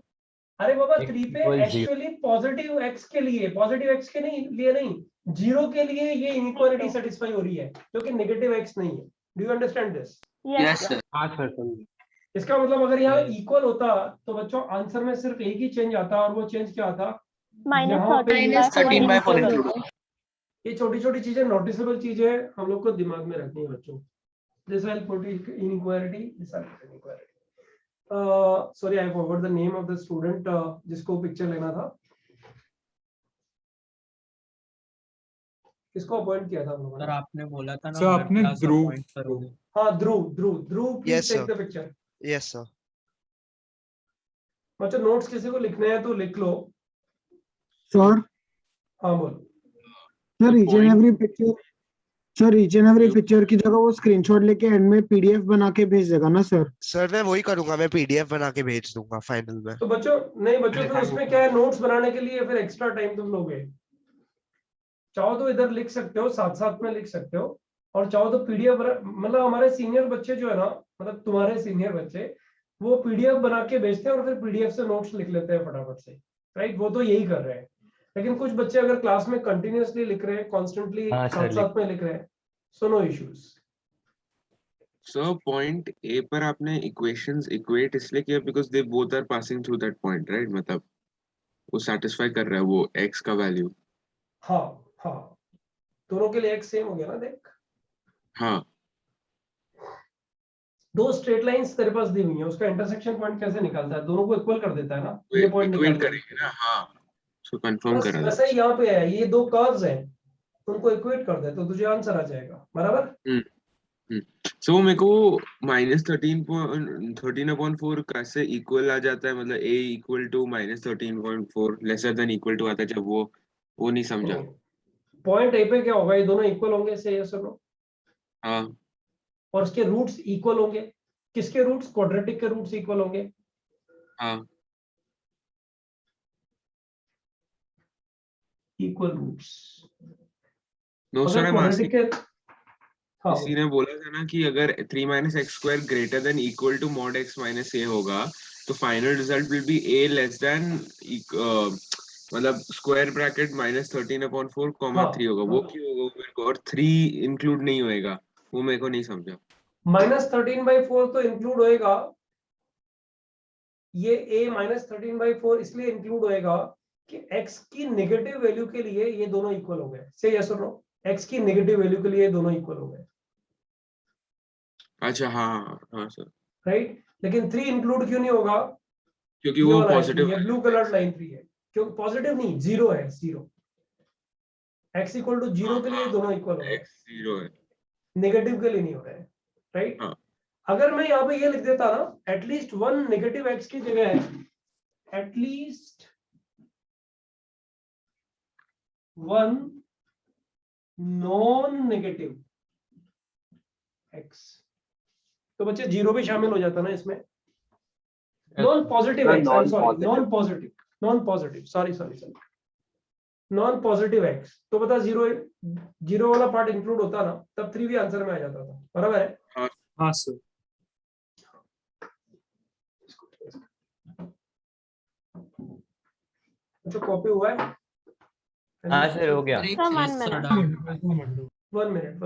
अरे बाबा X 3 पे equals एक्चुअली पॉजिटिव एक्स के लिए, पॉजिटिव एक्स के नहीं लिए नहीं, 0 के लिए ये इनइक्वालिटी सेटिस्फाई हो रही है क्योंकि नेगेटिव एक्स नहीं है। Do you understand this? Yes sir. हाँ सर समझे। इसका मतलब अगर यहाँ इक्वल होता तो बच्चों आंसर में सिर्फ एक ही चेंज आता और वो चेंज क्या आता? यहाँ पे माइनस 13 बाय 4 इंक्लूड होता। ये छोटी छोटी चीजें, नोटिसेबल चीजें हम लोग को दिमाग में रखनी है बच्चों। This will put inequality, this will put inequality. Sorry I forgot the name of the student जिसको पिक्चर लेना था। किसको अपॉइंट किया था हम लोगों ने? सर आपने बोला था ना सर, आपने class ध्रुव appoint करोगे। हाँ Dhruv please Yes, take sir. The picture. Yes, sir. बच्चों नोट्स किसी को लिखने हैं तो लिख लो। सर हाँ बोल। Sir each and every picture, sir each and every picture की जगह वो स्क्रीनशॉट लेके एंड में पीडीएफ बना के भेज देगा ना सर? सर मैं वही करूंगा, मैं पीडीएफ बना के भेज दूंगा फाइनल में। तो बच्चों नहीं बच्चों, फिर उसमें क्या है, नोट्स बनाने के लिए फिर एक्स्ट्रा टाइम तुम लोगे। चाहो तो इधर लिख सकते हो, साथ साथ में लिख सकते हो, और चाहो तो पीडीएफ मतलब हमारे सीनियर बच्चे जो है ना, मतलब तुम्हारे सीनियर बच्चे, वो पीडीएफ बना के भेजते हैं और फिर पीडीएफ से नोट्स लिख लेते हैं फटाफट से, राइट? वो तो यही कर रहे हैं। लेकिन कुछ बच्चे अगर क्लास में कंटिन्यूअसली लिख रहे हैं, कॉन्स्टेंटली साथ साथ में लिख रहे हैं, so no issues. So point A पर आपने इक्वेशंस इक्वेट इसलिए किया because they both are passing through that point, right? मतलब वो सैटिस्फाई कर रहा है वो एक्स का वैल्यू। हाँ हाँ, दोनों के लिए एक्स सेम हो गया ना, देख। हाँ, दो स्ट्रेट लाइंस तेरे पास दी हुई है, उसका इंटरसेक्शन पॉइंट कैसे निकालता है? दोनों को इक्वल कर देता है ना, ये पॉइंट इक्वेट निकाल करेंगे ना। हाँ, सो कंफर्म करा था। वैसे ही यहाँ पे है, ये दो कर्व्स हैं, उनको इक्वेट कर दे तो तुझे आंसर आ जाएगा, बराबर? सो मेरे को -13.4 कैसे इक्वल आ जाता है? मतलब a equal to -13.4 lesser than equal to आता है जब वो नहीं समझा। पॉइंट ए पे क्या होगा, ये दोनों इक्वल होंगे, से यस और नो? हाँ, और उसके रूट्स इक्वल होंगे। किसके रूट्स? क्वाड्रेटिक के रूट्स इक्वल होंगे। हाँ, equal roots. No sir, quadratic के किसी ने बोला था ना कि अगर 3 - x² greater than equal to mod x - a होगा तो final result will be a less than मतलब स्क्वायर ब्रैकेट -13/4 कॉमा 3 होगा। वो क्यों होगा मेरे को? और 3 इंक्लूड नहीं होएगा, वो मेरे को नहीं समझा। -13/4 तो इंक्लूड होएगा, ये a -13/4 इसलिए इंक्लूड होएगा कि x की नेगेटिव वैल्यू के लिए ये दोनों इक्वल हो गए। से यस और नो? x की नेगेटिव वैल्यू के लिए ये दोनों इक्वल हो गए। अच्छा, हाँ हाँ सर, राइट। लेकिन 3 इंक्लूड क्यों नहीं होगा? क्योंकि वो पॉजिटिव ये ब्लू कलर लाइन 3 है, क्यों पॉजिटिव नहीं, 0 है, 0। x इक्वल टू 0 के लिए दोनों इक्वल हो रहे हैं, x 0 है, नेगेटिव के लिए नहीं हो रहे हैं, राइट? अगर मैं यहाँ पे ये लिख देता ना, एटलीस्ट 1 नेगेटिव x की जगह है, एटलीस्ट 1 नॉन नेगेटिव x, तो बच्चे 0 भी शामिल हो जाता ना इसमें। Non positive x, I am sorry, non positive, sorry non positive x, तो बता 0 वाला पार्ट इंक्लूड होता ना, तब 3 भी आंसर में आ जाता था, बराबर है? हाँ सर। जो कॉपी हुआ है? हाँ सर, हो गया। 1 मिनट।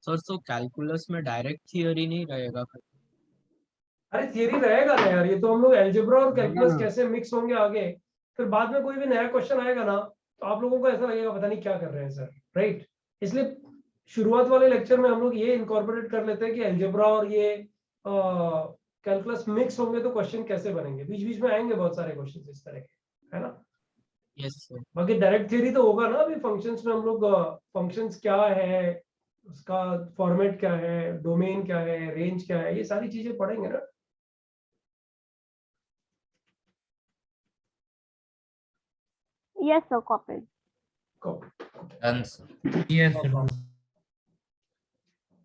सर तो कैलकुलस में डायरेक्ट थियरी नहीं रहेगा फिर? अरे थियरी रहेगा ना यार, ये तो हम लोग अलजेब्रा और कैलकुलस कैसे मिक्स होंगे आगे, फिर बाद में कोई भी नया क्वेश्चन आएगा ना तो आप लोगों को ऐसा लगेगा पता नहीं क्या कर रहे हैं सर, राइट? इसलिए शुरुआत वाले लेक्चर में हम लोग ये इनकॉर्पोरेट कर लेते हैं कि अलजेब्रा और ये कैलकुलस मिक्स होंगे तो क्वेश्चन कैसे बनेंगे, बीच बीच में आएंगे बहुत सारे क्वेश्चन इस तरह के, है ना? Yes sir. बाकी डायरेक्ट थ्योरी तो होगा ना, अभी फंक्शंस में हम लोग फंक्शंस क्या है, उसका फॉर्मेट क्या है, डोमेन क्या है, रेंज क्या है, ये सारी चीजें पढ़ेंगे ना। Yes, sir, copied. Done, sir. Yes, sir.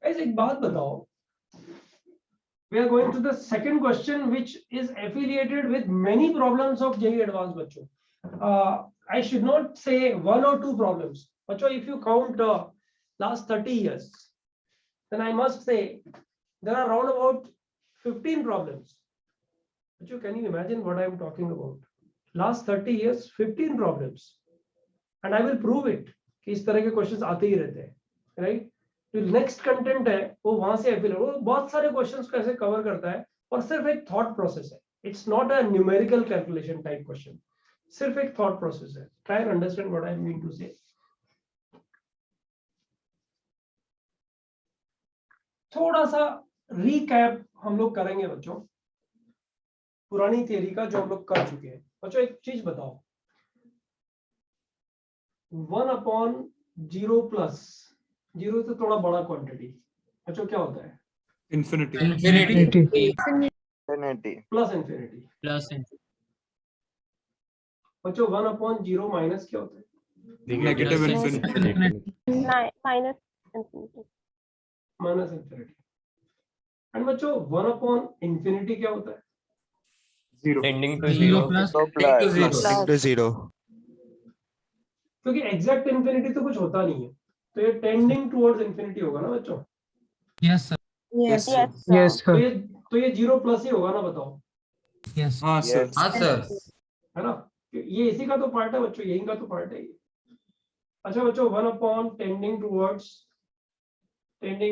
Guys, एक बात बताओ, we are going to the second question which is affiliated with many problems of JEE Advanced बच्चों. I should not say one or two problems. बच्चों, if you count last 30 years, then I must say there are around about 15 problems. बच्चों, can you imagine what I am talking about? Last 30 years, 15 problems. And I will prove it कि इस तरह के questions आते ही रहते हैं, right? जो next content है वो वहां से अवेलेबल, वो बहुत सारे क्वेश्चंस को ऐसे कवर करता है और सिर्फ एक थॉट प्रोसेस है. It's not a numerical calculation type question, सिर्फ एक थॉट प्रोसेस है. Try and understand what I mean to say. थोड़ा सा रीकैप हम लोग करेंगे बच्चों पुरानी थियरी का जो हम लोग कर चुके हैं. बच्चों एक चीज बताओ, 1/0 प्लस 0 से थोड़ा बड़ा क्वांटिटी बच्चों क्या होता है? Infinity. Infinity. Infinity. Plus infinity. Plus infinity. बच्चों 1/0 माइनस क्या होता है? Negative infinity. Minus infinity. Minus infinity. And बच्चों 1/infinity क्या होता है? Zero. Tending to Zero zero. plus Plus. to 0. क्योंकि एग्जैक्ट इंफिनिटी तो कुछ होता नहीं है, तो ये टेंडिंग टुवर्ड्स इंफिनिटी होगा ना बच्चों. Yes, sir. Yes, sir. sir. Yes, तो sir. ये 0 प्लस ही होगा ना, बताओ, Yes. हाँ sir. Yes. हाँ, sir. है ना? ये इसी का तो पार्ट है बच्चों, यही का तो पार्ट है ये. अच्छा बच्चों 1/टेंडिंग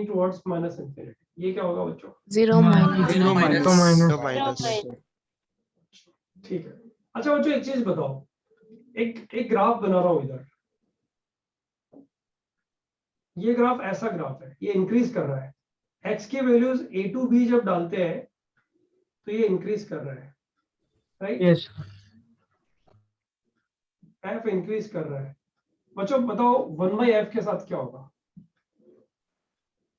टुवर्ड्स माइनस इंफिनिटी, ये क्या होगा बच्चों? 0 minus. Zero minus. No minus. ठीक है. अच्छा बच्चों एक चीज बताओ, एक ग्राफ बना रहा हूं इधर. ये ग्राफ ऐसा ग्राफ है, ये इंक्रीज कर रहा है. x की वैल्यूज a to b जब डालते हैं तो ये इंक्रीज कर रहा है, राइट? Yes. f इंक्रीज कर रहा है. बच्चों बताओ 1/f के साथ क्या होगा?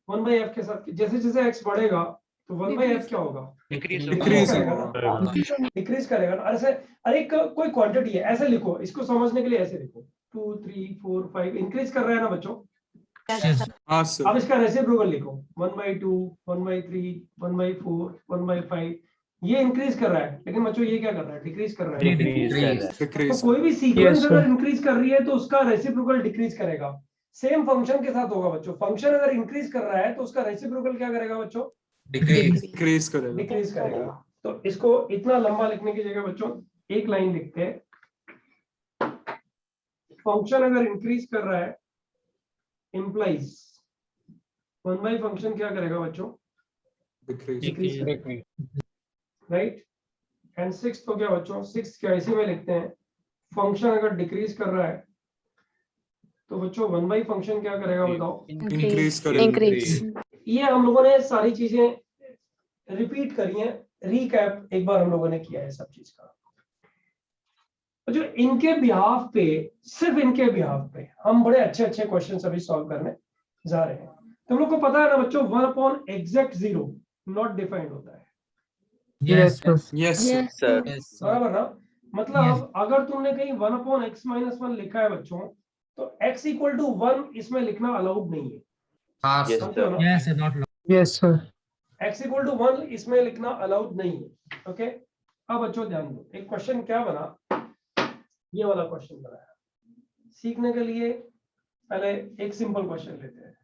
1/f के साथ जैसे जैसे x बढ़ेगा तो 1/f क्या होगा? Decrease डिक्रीज करेगा ना. अरे कोई क्वांटिटी है, ऐसे लिखो, इसको समझने के लिए ऐसे लिखो, 2 3 4 5 इंक्रीज कर रहा है ना बच्चों. Yes. हाँ sir. अब इसका रेसिप्रोकल लिखो, 1/2 1/3 1/4 1/5. ये इंक्रीज कर रहा है, लेकिन बच्चों ये क्या कर रहा है? डिक्रीज कर रहा है. तो Decrease. कोई भी सीक्वेंस Yes, sir. अगर इंक्रीज कर रही है तो उसका रेसिप्रोकल डिक्रीज करेगा. सेम फंक्शन के साथ होगा बच्चों. फंक्शन अगर इंक्रीज कर रहा है तो उसका रेसिप्रोकल क्या करेगा बच्चों? Decrease करेगा. डिक्रीज करेगा. तो इसको इतना लंबा लिखने की जगह बच्चों एक लाइन लिखते हैं. फंक्शन अगर इंक्रीज कर रहा है implies 1 फंक्शन क्या करेगा बच्चों? Decrease. राइट. एंड 6 तो क्या बच्चों? 6 क्या इसी में लिखते हैं, फंक्शन अगर डिक्रीज कर रहा है तो बच्चों 1 फंक्शन क्या करेगा बताओ? Increase करेगा. ये हम लोगों ने सारी चीजें रिपीट करी हैं, रीकैप एक बार हम लोगों ने किया है सब चीज का. जो इनके बिहाफ पे, सिर्फ इनके बिहाफ पे हम बड़े अच्छे क्वेश्चन अभी सॉल्व करने जा रहे हैं. तुम लोग को पता है ना बच्चों 1/0 नॉट डिफाइंड होता है. Yes, sir. Yes sir. बराबर ना? मतलब अगर तुमने कहीं 1/x-1 लिखा है बच्चों तो x = 1 इसमें लिखना अलाउड नहीं है. Yes, समझते हो ना? Yes, sir. Not. Yes, sir. x = 1 इसमें लिखना अलाउड नहीं है. ओके. अब बच्चों ध्यान दो, एक क्वेश्चन क्या बना, ये वाला क्वेश्चन बनाया. सीखने के लिए पहले एक सिंपल क्वेश्चन लेते हैं.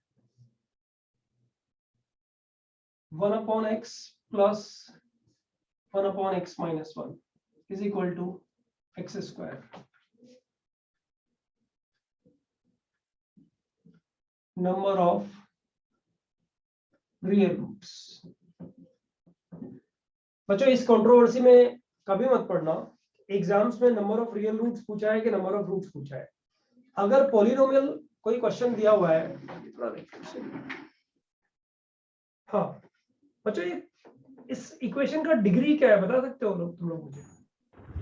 1/x plus 1/x minus 1 is equal to x square. Number of real roots. बच्चों इस कंट्रोवर्सी में कभी मत पढ़ना, एग्जाम्स में नंबर ऑफ रियल रूट्स पूछा है कि नंबर ऑफ रूट्स पूछा है. अगर पॉलिनोमियल कोई क्वेश्चन दिया हुआ है, थोड़ा देखिए। हाँ बच्चों, ये इस इक्वेशन का डिग्री क्या है बता सकते हो लोग, तुम लोग मुझे?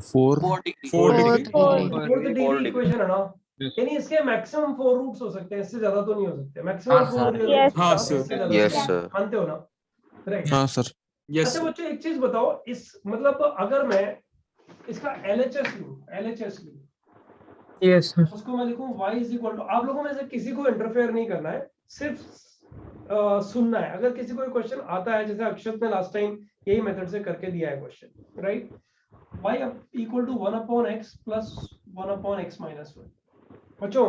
4 डिग्री इक्वेशन है ना, यानी इसके मैक्सिमम 4 रूट्स हो सकते हैं, इससे ज्यादा तो नहीं हो सकते। Maximum 4 Yes. हाँ, sir. Yes, sir. मानते हो ना? करेक्ट। हाँ सर, यस अच्छा बच्चों, एक चीज बताओ, इस मतलब अगर मैं इसका LHS लूं, Yes, sir. उसको मैं लिखूं y इज इक्वल टू, आप लोगों में से किसी को इंटरफेयर नहीं करना है, सिर्फ सुनना है। अगर किसी को क्वेश्चन आता है, जैसे अक्षत ने लास्ट टाइम यही मेथड से करके दिया है question, right, y equal to 1/x plus 1/x minus 1। बच्चों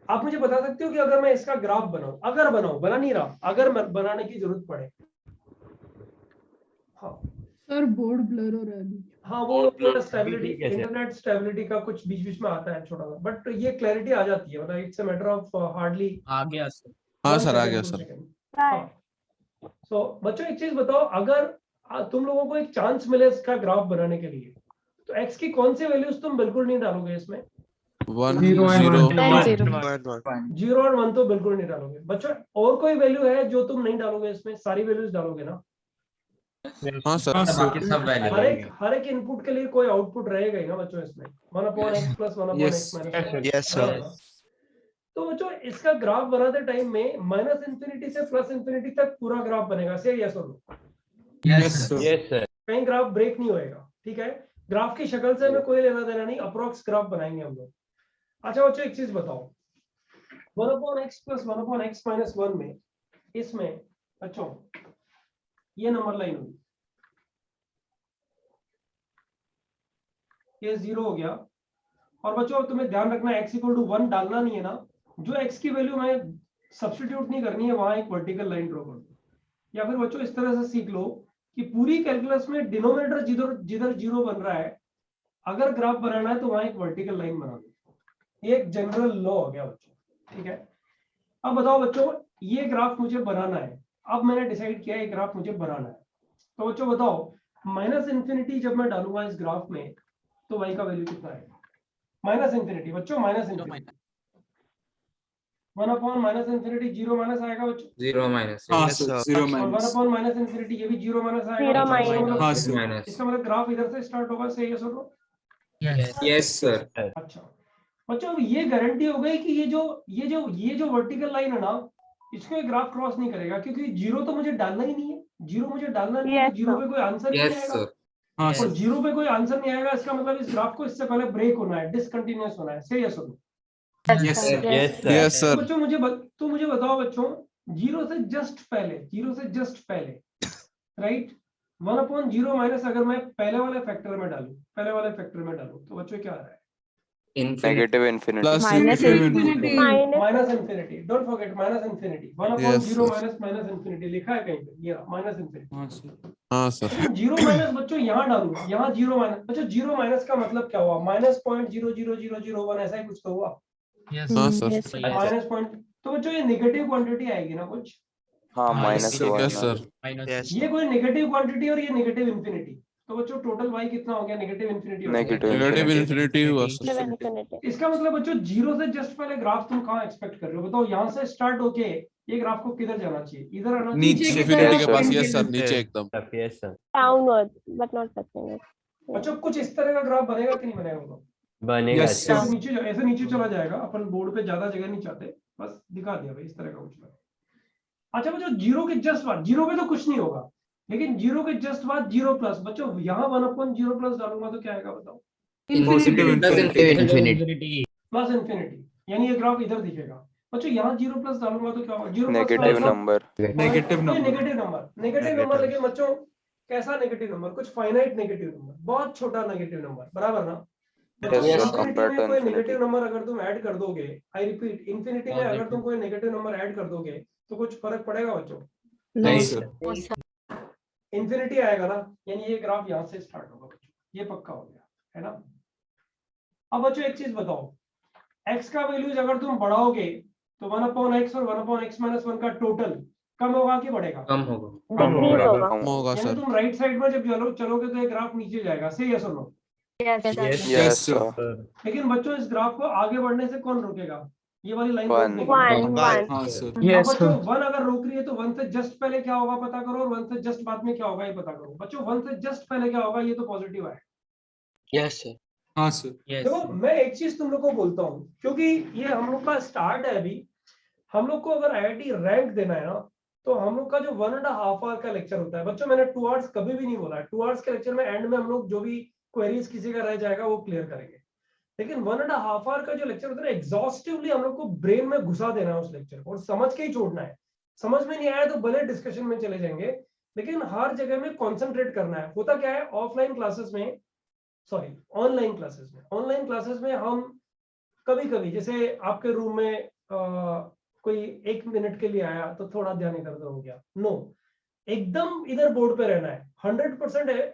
आप मुझे बता सकते हो कि अगर मैं इसका ग्राफ बनाऊं, अगर बनाऊं, बना नहीं रहा, अगर बनाने की जरूरत पड़े। हाँ सर बोर्ड ब्लर हो रहा है अभी। हाँ, वो थोड़ा स्टेबिलिटी, इंटरनेट स्टेबिलिटी का कुछ बीच बीच में आता है छोटा सा, बट ये क्लैरिटी आ जाती है, मतलब it's a matter of hardly. आ गया सर। हाँ सर, आ गया सर। सो बच्चों एक चीज बताओ, अगर तुम लोगों को एक चांस मिले इसका ग्राफ बनाने के लिए, तो x की कौन सी वैल्यूज तुम बिल्कुल नहीं डालोगे इसमें? 1 0 0 और 1 तो बिल्कुल नहीं डालोगे। बच्चों और कोई वैल्यू है जो तुम नहीं डालोगे इसमें? सारी वैल्यूज डालोगे ना? हाँ सर, हर एक इनपुट के लिए कोई आउटपुट रहेगा ही ना बच्चों इसमें, 1/x plus 1/x minus 1। Yes sir. तो बच्चों इसका ग्राफ बनाते टाइम में माइनस इंफिनिटी से प्लस इंफिनिटी तक पूरा ग्राफ बनेगा, सही यस और नो? Yes sir. कहीं ग्राफ ब्रेक नहीं होएगा, ठीक है? ग्राफ की शक्ल से हमें कोई लेना देना नहीं, अप्रोक्स ग्राफ बनाएंगे हम लोग। अच्छा बच्चों एक चीज बताओ, 1/x प्लस 1/x माइनस 1 में, इसमें बच्चों ये नंबर लाइन हुई, ये 0 हो गया। और बच्चों तुम्हें ध्यान रखना है, x इक्वल टू 1 डालना नहीं है ना, जो x की वैल्यू मैं सब्स्टिट्यूट नहीं करनी है, वहां एक वर्टिकल लाइन ड्रॉ कर दो। या फिर बच्चों इस तरह से सीख लो कि पूरी कैलकुलस में डिनोमिनेटर जिधर 0 बन रहा है, अगर ग्राफ बनाना है तो वहां एक वर्टिकल लाइन बना दो। ये एक जनरल लॉ हो गया बच्चों, ठीक है? अब बताओ बच्चों, ये ग्राफ मुझे बनाना है, अब मैंने डिसाइड किया ये ग्राफ मुझे बनाना है, तो बच्चों बताओ माइनस इंफिनिटी जब मैं डालूंगा इस ग्राफ में, तो y का वैल्यू कितना आएगा? माइनस इंफिनिटी बच्चों, minus infinity 1/- minus infinity 0 minus आएगा बच्चों, 0 माइनस। हाँ सर, 0 माइनस। 1/- माइनस इंफिनिटी ये भी 0 माइनस आएगा। 0 माइनस। हाँ सर। इसका मतलब ग्राफ इधर से स्टार्ट होगा, सही है सर? Yes sir. अच्छा बच्चों, अब ये गारंटी हो गई कि ये जो वर्टिकल लाइन है ना, इसको ये ग्राफ क्रॉस नहीं करेगा, क्योंकि 0 तो मुझे डालना ही नहीं है, 0 मुझे डालना नहीं है, 0 पे कोई आंसर ही नहीं आएगा। हाँ और 0 पे कोई आंसर नहीं आएगा, इसका मतलब इस ग्राफ को इससे पहले ब्रेक होना है, डिसकंटिन्यूअस होना है, सही है sir? Yes sir. Yes sir. बच्चों मुझे बताओ बच्चों, 0 से जस्ट पहले राइट, 1/0 माइनस अगर मैं पहले वाले फैक्टर में डालूं, तो बच्चों क्या आ रहा है? Negative infinity. Plus minus minus infinity, don't forget minus infinity. 1/0 Yes, sir. Minus infinity लिखा है कहीं पे, ये माइनस इंफिनिटी। हाँ सर। 0 माइनस बच्चों यहाँ डालूंगा, यहाँ 0 माइनस। बच्चों 0 माइनस का मतलब क्या हुआ? -0.00001 ऐसा ही कुछ तो हुआ, हाँ सर। Minus point. तो बच्चों ये नेगेटिव क्वांटिटी आएगी ना कुछ? हाँ, -1. Yes sir. ये कोई नेगेटिव क्वांटिटी और ये नेगेटिव इंफिनिटी, तो बच्चों टोटल y कितना हो गया? Negative infinity. Negative negative infinity. Infinity हुआ सर। इसका मतलब बच्चों 0 से जस्ट पहले ग्राफ तुम कहाँ एक्सपेक्ट कर रहे हो? बताओ, यहाँ से स्टार्ट होके ये ग्राफ को किधर जाना चाहिए? इधर आना चाहिए, नीचे की इन्फिनिटी के तरफ? पास। यस सर, नीचे एकदम। downwards but not touching it. बच्चों कुछ इस तरह का ग्राफ बनेगा कि नहीं बनेगा? बताओ। बनेगा। Yes sir. ऐसे नीचे चला जाएगा, अपन बोर्ड पे ज्यादा जगह नहीं चाहते, बस दिखा दिया भाई, इस तरह का कुछ बनेगा। अच्छा बच्चों 0 के जस्ट बाद, 0 पे तो कुछ नहीं होगा, लेकिन 0 के जस्ट बाद 0 प्लस, बच्चों यहाँ 1/0 प्लस डालूंगा तो क्या आएगा बताओ? इन्फिनिटी। प्लस इंफिनिटी, यानी ये ग्राफ इधर दिखेगा। बच्चों यहाँ 0 प्लस डालूंगा तो क्या होगा? 0 Negative number. Negative negative number, लेकिन बच्चों कैसा नेगेटिव नंबर? कुछ फाइनाइट नेगेटिव नंबर, बहुत छोटा नेगेटिव नंबर, बराबर ना? Yes, sir, इंफिनिटी compared में to कोई infinity. नेगेटिव नंबर अगर तुम ऐड कर दोगे, आई रिपीट, इंफिनिटी में अगर तुम कोई नेगेटिव नंबर ऐड कर दोगे तो कुछ फर्क पड़ेगा बच्चों? नहीं सर। इंफिनिटी आएगा ना, यानी ये ग्राफ यहाँ से स्टार्ट होगा बच्चों, ये पक्का हो गया है ना? अब बच्चों एक चीज बताओ, x का वैल्यूज अगर तुम बढ़ाओगे तो 1/x और 1/x माइनस 1 का टोटल कम होगा कि बढ़ेगा? कम होगा। होगा यानी सर। तुम राइट साइड में जब चलोगे तो ये ग्राफ नीचे जाएगा, सही है? सुनो, Yes, sir. लेकिन बच्चों इस ग्राफ को आगे बढ़ने से कौन रोकेगा? ये वाली लाइन One. हाँ सर अब बच्चों 1 अगर रोक रही है तो 1 से जस्ट पहले क्या होगा पता करो, और 1 से जस्ट बाद में क्या होगा ये पता करो। बच्चों 1 से जस्ट पहले क्या होगा, ये तो पॉजिटिव है। Yes sir. हाँ सर देखो मैं एक चीज तुम लोग को बोलता हूँ, क्योंकि ये हम लोग का स्टार्ट है अभी, हम लोग को अगर आईआईटी रैंक देना है ना, तो हम लोग का जो 1.5 आवर का लेक्चर होता है बच्चों, मैंने 2 आवर्स कभी भी नहीं बोला है। 2 आवर्स के लेक्चर में एंड में हम लोग जो भी क्वेरीज किसी का रह जाएगा वो क्लियर करेंगे, लेकिन 1.5 आवर का जो लेक्चर होता है एग्जॉस्टिवली हम लोग को ब्रेन में घुसा देना है उस लेक्चर को, और समझ के ही छोड़ना है। समझ में नहीं आया तो भले डिस्कशन में चले जाएंगे, लेकिन हर जगह में कॉन्सेंट्रेट करना है। होता क्या है ऑफलाइन क्लासेस में, सॉरी ऑनलाइन क्लासेस में हम कभी कभी जैसे आपके रूम में कोई 1 मिनट के लिए आया तो थोड़ा ध्यान इधर हो गया, नो, एकदम इधर बोर्ड पे रहना है, 100%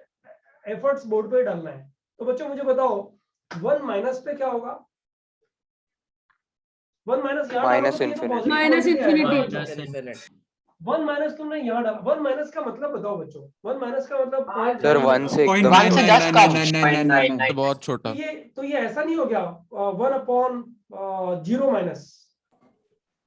एफर्ट्स बोर्ड पे डालना है। तो बच्चों मुझे बताओ 1 माइनस पे क्या होगा? 1 minus Minus infinity. Minus infinity. 1 minus तुमने यहाँ डाला, 1 माइनस का मतलब बताओ बच्चों, 1 माइनस का मतलब Sir, 1 से पॉइंट एकदम One से just कम। बहुत छोटा। तो ये ऐसा नहीं हो गया 1/0 माइनस?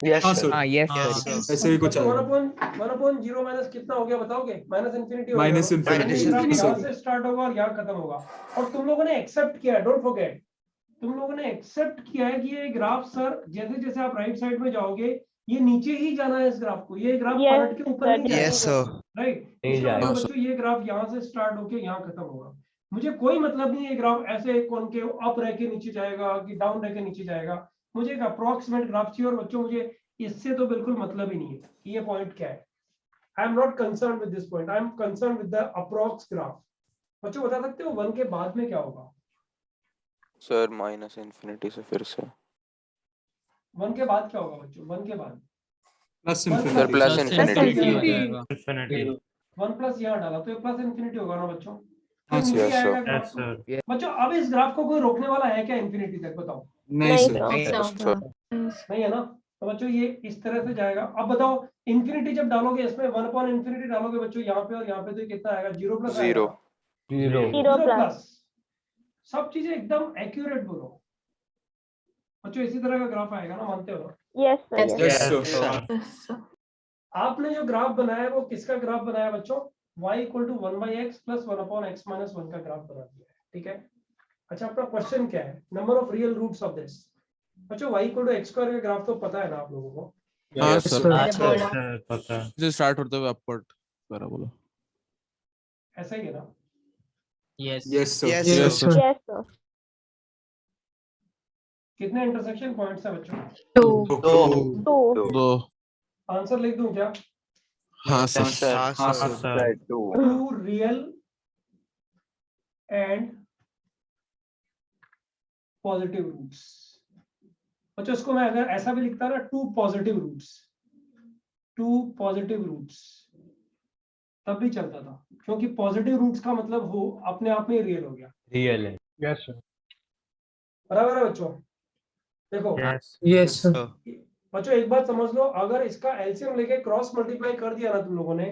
यस हाँ सर। सर ऐसे ही कुछ 1/0 माइनस कितना हो गया बताओगे? माइनस इन्फिनिटी हो गया। माइनस इन्फिनिटी यहाँ से स्टार्ट होगा और यहाँ खत्म होगा। और तुम लोगों ने एक्सेप्ट किया है, डोंट फॉरगेट, तुम लोगों ने एक्सेप्ट किया है कि ये ग्राफ सर जैसे जैसे आप राइट साइड में जाओगे ये नीचे ही जाना है। इस ग्राफ को, ये ग्राफ पलट के ऊपर नहीं Yes, sir. राइट? नहीं जाएगा। बच्चों ये ग्राफ यहाँ से स्टार्ट होके यहाँ खत्म होगा। मुझे कोई मतलब नहीं है ये ग्राफ ऐसे कॉनकेव अप रह के नीचे जाएगा कि डाउन रह के नीचे जाएगा। मुझे एक अप्रोक्सीमेट ग्राफ चाहिए, और बच्चों मुझे इससे तो बिल्कुल मतलब ही नहीं है कि ये पॉइंट क्या है। I am not concern with this point, I am concern with the approx graph. बच्चों बता सकते हो 1 के बाद में क्या होगा? सर माइनस इन्फिनिटी से फिर से 1 के बाद क्या होगा बच्चों? 1 के बाद plus sir plus infinity. Infinity. 1 plus यहाँ डाला तो ये प्लस इन्फिनिटी होगा ना बच्चों? हाँ, फिर नीचे yes, sir. आएगा ग्राफ Yes, तो। sir. बच्चों अब इस ग्राफ को कोई रोकने वाला है क्या इन्फिनिटी तक? बताओ। नहीं सर नहीं है ना? तो बच्चों ये इस तरह से जाएगा। अब बताओ इन्फिनिटी जब डालोगे इसमें 1/∞ डालोगे बच्चों यहाँ पे और यहाँ पे, तो कितना आएगा? 0 प्लस 0 प्लस। सब चीजें एकदम एक्यूरेट बोलो बच्चों, इसी तरह का ग्राफ आएगा ना, मानते हो ना? यस सर आपने जो ग्राफ बनाया है वो किसका ग्राफ बनाया बच्चों? y = 1/x + 1/x - 1 का ग्राफ बना दिया है, ठीक है? अच्छा अपना क्वेश्चन क्या है? Number of real roots of this. बच्चों y = x² का ग्राफ तो पता है ना आप लोगों को? हाँ Yes, सर Sir, पता है। जो स्टार्ट होते हुए अपवर्ड पैराबोला। ऐसा ही है ना? Yes yes sir Yes, yes sir. Sir कितने इंटरसेक्शन पॉइंट्स है बच्चों? 2 दो। आंसर लिख दूं क्या? हाँ सर हाँ, हाँ, sir. sir. 2 real and positive roots. बच्चों इसको मैं अगर ऐसा भी लिखता ना 2 पॉजिटिव रूट्स तब भी चलता था, क्योंकि पॉजिटिव रूट्स का मतलब हो अपने आप में रियल हो गया। रियल है। Yes, sir. बराबर है बच्चों? देखो Yes. बच्चों एक बात समझ लो, अगर इसका एलसीएम लेके क्रॉस मल्टीप्लाई कर दिया ना तुम लोगों ने,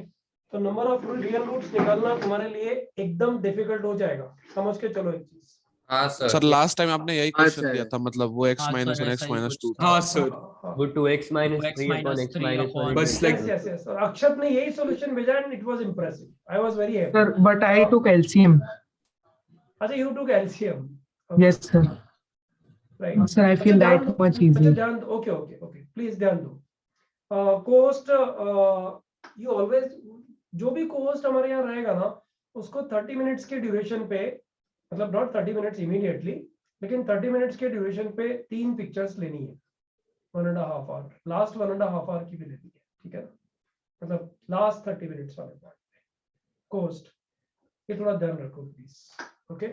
तो नंबर ऑफ रियल रूट्स निकालना तुम्हारे लिए एकदम डिफिकल्ट हो जाएगा। समझ के चलो एक चीज। हाँ सर सर लास्ट टाइम आपने यही क्वेश्चन दिया था, मतलब वो x - 1 x - 2 हाँ, सर वो 2x - 3 upon x - 1 बस like यस और अक्षत ने यही सॉल्यूशन भेजा and it was impressive. I was very happy. Sir, but I took LCM. अच्छा you took LCM? Yes, sir. Right Sir, I feel that much अच्छा easy. ध्यान दो, okay please ध्यान दो। कोस्ट यू ऑलवेज, जो भी coast हमारे यहाँ रहेगा ना उसको 30 मिनट्स के ड्यूरेशन पे, मतलब नॉट 30 मिनट्स इमीडिएटली, लेकिन 30 मिनट्स के ड्यूरेशन पे 3 पिक्चर्स लेनी है 1.5 आवर, लास्ट 1.5 आवर की भी लेनी है, ठीक है? मतलब लास्ट 30 मिनट्स वाले पॉइंट पे कोस्ट, ये थोड़ा ध्यान रखो प्लीज, ओके?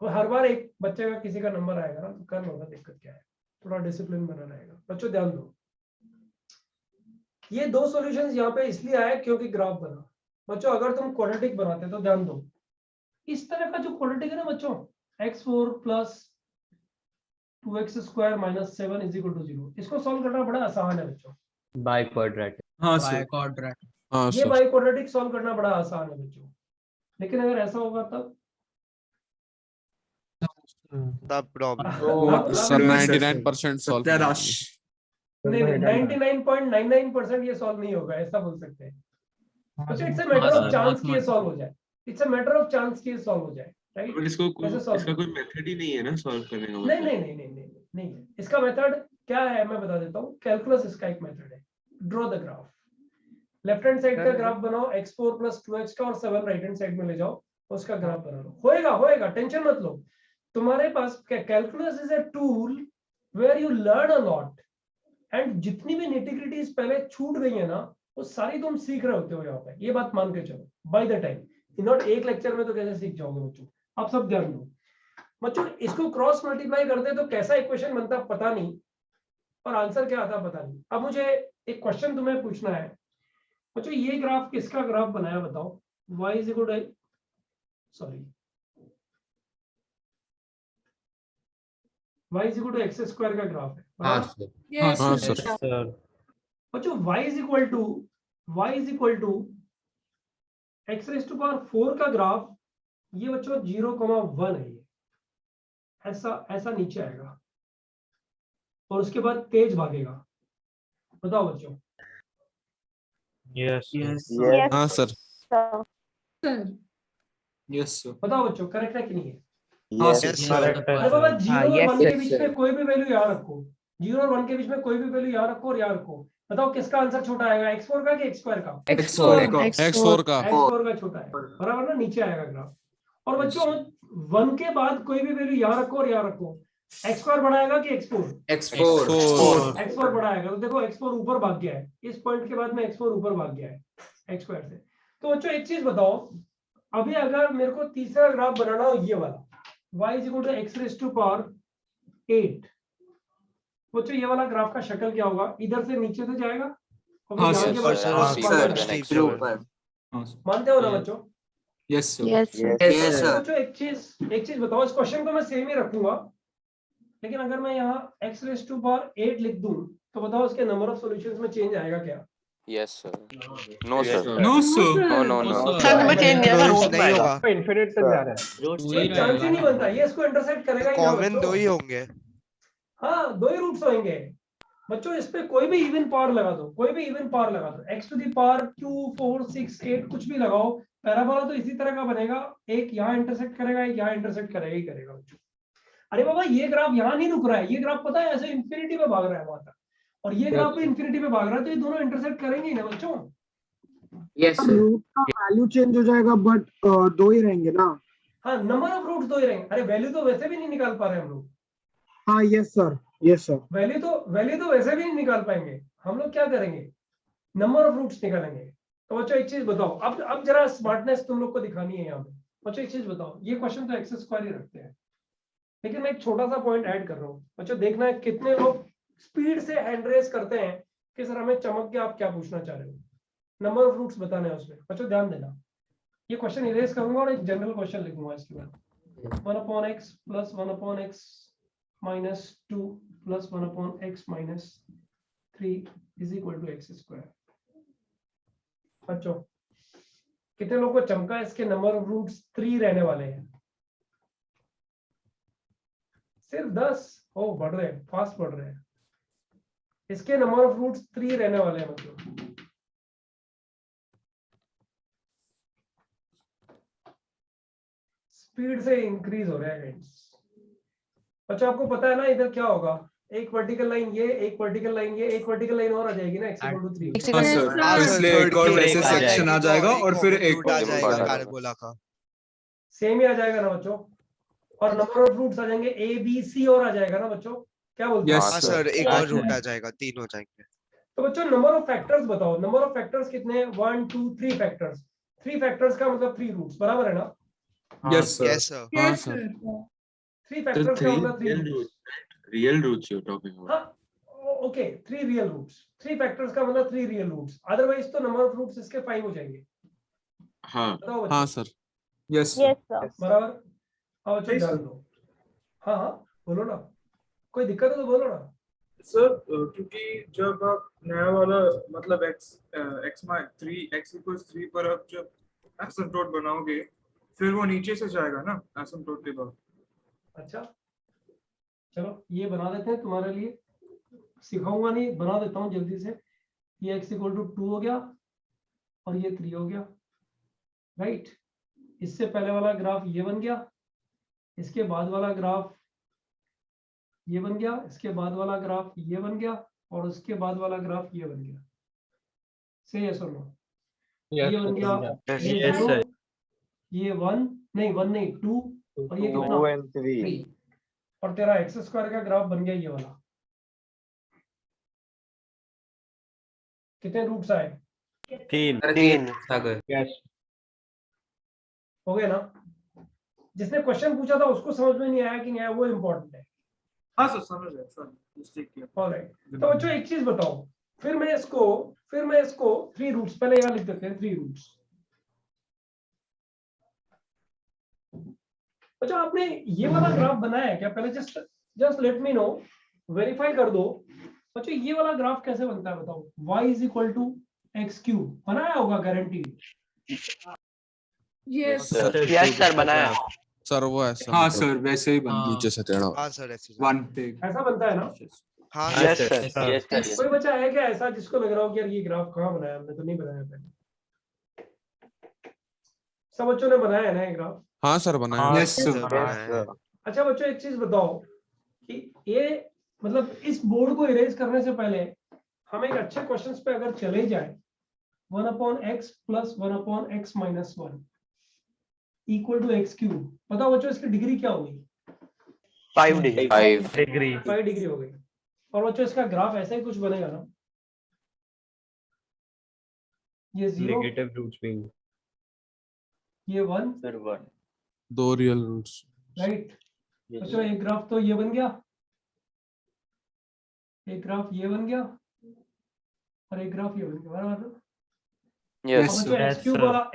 हर बार एक बच्चे का किसी का नंबर आएगा ना तो कर लो ना, दिक्कत क्या है? थोड़ा डिसिप्लिन बना रहेगा। बच्चों ध्यान दो, ये 2 सॉल्यूशंस यहाँ पे इसलिए आए क्योंकि ग्राफ बना। बच्चों अगर तुम क्वाड्रेटिक बनाते तो ध्यान दो, इस तरह का जो क्वाड्रेटिक है ना बच्चों, x4 + 2x² - 7 = 0, इसको सॉल्व करना बड़ा आसान है बच्चों। By quadratic. हाँ बाय सर क्वाड्रेटिक। हाँ ये सर बाई क्वाड्रेटिक सॉल्व करना बड़ा आसान है बच्चों, लेकिन अगर ऐसा होगा तब तब प्रॉब्लम सर 99% सॉल्व नहीं 99.99% ये सॉल्व नहीं होगा, ऐसा बोल सकते हैं। अच्छा, it's a matter of chance कि ये सॉल्व हो जाए, it's a matter of chance कि ये सॉल्व हो जाए, राइट? बट इसका कोई मेथड ही नहीं है ना सॉल्व करने का? नहीं नहीं नहीं नहीं नहीं नहीं है। इसका मेथड क्या है मैं बता देता हूँ। कैलकुलस इसका एक मेथड है। Draw the graph, left hand side का ग्राफ बनाओ x4 + 2x का, और 7 राइट हैंड साइड में ले जाओ, उसका ग्राफ बना लो। होएगा, टेंशन मत लो। तुम्हारे पास calculus is a tool where you learn a lot, and जितनी भी निटिग्रिटीज पहले छूट गई है ना, वो सारी तुम सीख रहे होते हो यहाँ पे। ये बात मान के चलो बाय द टाइम, नॉट एक लेक्चर में तो कैसे सीख जाओगे बच्चों, आप सब ध्यान दो। बच्चों इसको क्रॉस मल्टीप्लाई करते तो कैसा इक्वेशन बनता पता नहीं, और आंसर क्या आता पता नहीं। अब मुझे एक क्वेश्चन तुम्हें पूछना है बच्चों, ये ग्राफ किसका ग्राफ बनाया बताओ? y is equal to, sorry, y is equal to x square का ग्राफ है। हाँ सर। बच्चों y is equal to x raise to power 4 का ग्राफ, ये बच्चों 0,1 है। ये ऐसा नीचे आएगा और उसके बाद तेज भागेगा। बताओ बच्चों। यस हाँ सर। Yes sir. बताओ बच्चों, करेक्ट है कि नहीं है? Yes sir. अरे बाबा 0 और 1 के बीच में कोई भी वैल्यू याद रखो, 0 और 1 के बीच में कोई भी वैल्यू याद रखो और याद रखो। बताओ किसका आंसर छोटा आएगा, x4 का कि x2 का? x4 का छोटा है, बराबर ना? नीचे आएगा ग्राफ। और बच्चों 1 के बाद कोई भी वैल्यू याद रखो और याद रखो, x2 बढ़ाएगा कि x4? x4 बढ़ाएगा। तो देखो x4 ऊपर भाग गया है, इस पॉइंट के बाद में x4 ऊपर भाग गया है x2 से। तो बच्चों एक चीज बताओ, अभी अगर मेरे को तीसरा ग्राफ बनाना हो, ये वाला y is equal to x raise to power 8, बच्चों ये वाला ग्राफ का शक्ल क्या होगा? इधर से नीचे से जाएगा और हाँ फिर सर। मानते हो ना बच्चों? Yes sir. बच्चों एक चीज बताओ, इस क्वेश्चन को मैं सेम ही रखूंगा, लेकिन अगर मैं यहाँ x रेज़ टू पावर 8 लिख दूं तो बताओ उसके नंबर ऑफ सॉल्यूशंस में चेंज आएगा क्या? Yes sir. No sir. No sir. No sir में चेंज नहीं होगा, इनफिनिट तक जा रहा है, चांस ही नहीं बनता। ये इसको इंटरसेक्ट करेगा ही ना कॉमन बच्चों। 2 ही होंगे। हाँ 2 ही रूट्स होंगे बच्चों। इस पे कोई भी इवन पावर लगा दो, x टू द पावर 2, 4, 6, 8 कुछ भी लगाओ, पैराबोला तो इसी तरह का बनेगा। एक यहाँ इंटरसेक्ट करेगा, एक यहाँ इंटरसेक्ट करेगा ही करेगा बच्चों। अरे बाबा ये ग्राफ यहाँ नहीं रुक रहा है, ये ग्राफ पता है ऐसे इंफिनिटी पे भाग रहा है वहां तक, और ये ग्राफ भी इंफिनिटी पे भाग रहा है, तो ये दोनों इंटरसेक्ट करेंगे ही ना बच्चों। रूट का वैल्यू चेंज हो जाएगा बट 2 ही रहेंगे ना? हाँ नंबर ऑफ रूट्स 2 ही रहेंगे। अरे वैल्यू तो वैसे भी नहीं निकाल पा रहे हम लोग। हाँ यस सर। वैल्यू तो वैसे भी नहीं निकाल पाएंगे। हम लोग क्या करेंगे? नंबर ऑफ रूट्स निकालेंगे। तो बच्चों एक चीज बताओ, अब जरा स्मार्टनेस तुम लोग को दिखानी है यहाँ पे। बच्चों एक चीज बताओ, ये क्वेश्चन तो x स्क्वायर ही रखते हैं, लेकिन मैं एक छोटा सा पॉइंट ऐड कर रहा हूँ। बच्चों देखना है कितने लोग स्पीड से हैंड रेस करते हैं कि सर हमें चमक के आप क्या पूछना चाह रहे हो, नंबर ऑफ रूट्स बताने हैं उसमें। बच्चों ध्यान देना, ये क्वेश्चन इरेज करूंगा और एक जनरल क्वेश्चन लिखूंगा इसके बाद। 1/x + 1/x - 2 + 1/x - 3 = x²। बच्चों कितने लोगों को चमका? इसके नंबर ऑफ रूट्स 3 रहने वाले हैं, सिर्फ 10। ओ बढ़ रहे हैं, फास्ट बढ़ रहे हैं। इसके नंबर ऑफ रूट्स 3 रहने वाले हैं मतलब। स्पीड से इंक्रीज हो रहा है। अच्छा आपको पता है ना इधर क्या होगा? एक वर्टिकल लाइन ये, एक वर्टिकल लाइन ये, एक वर्टिकल लाइन और आ जाएगी ना x = 3। हाँ सर, इसलिए एक और वैसे सेक्शन आ जाएगा और फिर एक आ जाएगा पैराबोला का। सेम ही आ जाएगा ना बच्चों, और नंबर ऑफ रूट्स आ जाएंगे a b c और आ जाएगा ना बच्चों। क्या बोलते हैं? हाँ सर, एक और रूट आ जाएगा, 3 हो जाएंगे। तो बच्चों नंबर ऑफ फैक्टर्स बताओ, नंबर ऑफ फैक्टर्स कितने हैं? 1 2 3 फैक्टर्स। 3 फैक्टर्स का मतलब 3 रूट्स, बराबर है ना? Yes sir. हाँ सर। 3 फैक्टर्स का मतलब 3 roots. Real roots you talking about? हाँ ओके, 3 रियल रूट्स। 3 फैक्टर्स का मतलब 3 रियल रूट्स, अदरवाइज तो नंबर ऑफ रूट्स इसके 5 हो जाएंगे। हाँ सर। यस बराबर। हाँ बच्चों ध्यान दो। हाँ बोलो ना, कोई दिक्कत है तो बोलो ना सर। क्योंकि जब आप नया वाला मतलब x = 3 पर आप जब एसिम्प्टोट बनाओगे फिर वो नीचे से जाएगा ना एसिम्प्टोट के बाद। अच्छा चलो ये बना देते हैं तुम्हारे लिए, सिखाऊंगा नहीं, बना देता हूँ जल्दी से। ये x इक्वल टू 2 हो गया और ये 3 हो गया, राइट। इससे पहले वाला ग्राफ ये बन गया, इसके बाद वाला ग्राफ ये बन गया, इसके बाद वाला ग्राफ ये बन गया, और उसके बाद वाला ग्राफ ये बन गया। से यस और नो? ये बन गया, ये 0, ये 1 नहीं 1 नहीं 2, और ये कितना 2 and 3, और तेरा एक्स स्क्वायर का ग्राफ बन गया ये वाला। कितने रूट्स आए? 3 सागर। हो गए ना? जिसने क्वेश्चन पूछा था उसको समझ में नहीं आया कि नहीं आया, वो इम्पोर्टेंट है। हाँ सर समझ गया सर, मिस्टेक किया। ऑलराइट, तो बच्चों एक चीज बताओ, फिर मैं इसको 3 रूट्स, पहले यहाँ लिख देते हैं 3 रूट्स। बच्चों आपने ये वाला ग्राफ बनाया है क्या? पहले just let me know, verify कर दो। बच्चों ये वाला ग्राफ कैसे बनता है बताओ? y is equal to X cube, बनाया होगा गारंटी। Yes. यस सर बनाया। सर वो ऐसा हाँ मतलब सर वैसे ही बन नीचे से टेढ़ा। हाँ सर ऐसे। 1 पे। ऐसा बनता है ना? हाँ यस सर, यस सर। कोई बच्चा है क्या ऐसा जिसको लग रहा हो कि यार ये ग्राफ कहाँ बनाया? हमने तो नहीं बनाया पहले। सब बच्चों ने बनाया है ना ये ग्राफ? हाँ सर बनाया। Yes sir. अच्छा बच्चों एक चीज बताओ कि ये मतलब इस बोर्ड को इरेज करने से पहले हम एक अच्छे क्वेश्चंस पे अगर चले जाए, 1/x plus 1/x minus 1 equal to X cube, बताओ बच्चों इसकी डिग्री क्या होगी? 5 डिग्री। 5 डिग्री। 5 डिग्री हो गई। और बच्चों इसका ग्राफ ऐसा ही कुछ बनेगा ना? ये 0, नेगेटिव रूट्स भी। ये 1, फिर 1। 2 रियल रूट्स। राइट। बच्चों एक ग्राफ तो ये बन गया, एक ग्राफ ये बन गया, और एक ग्राफ ये बन गया, बराबर ना? यस और बच्चों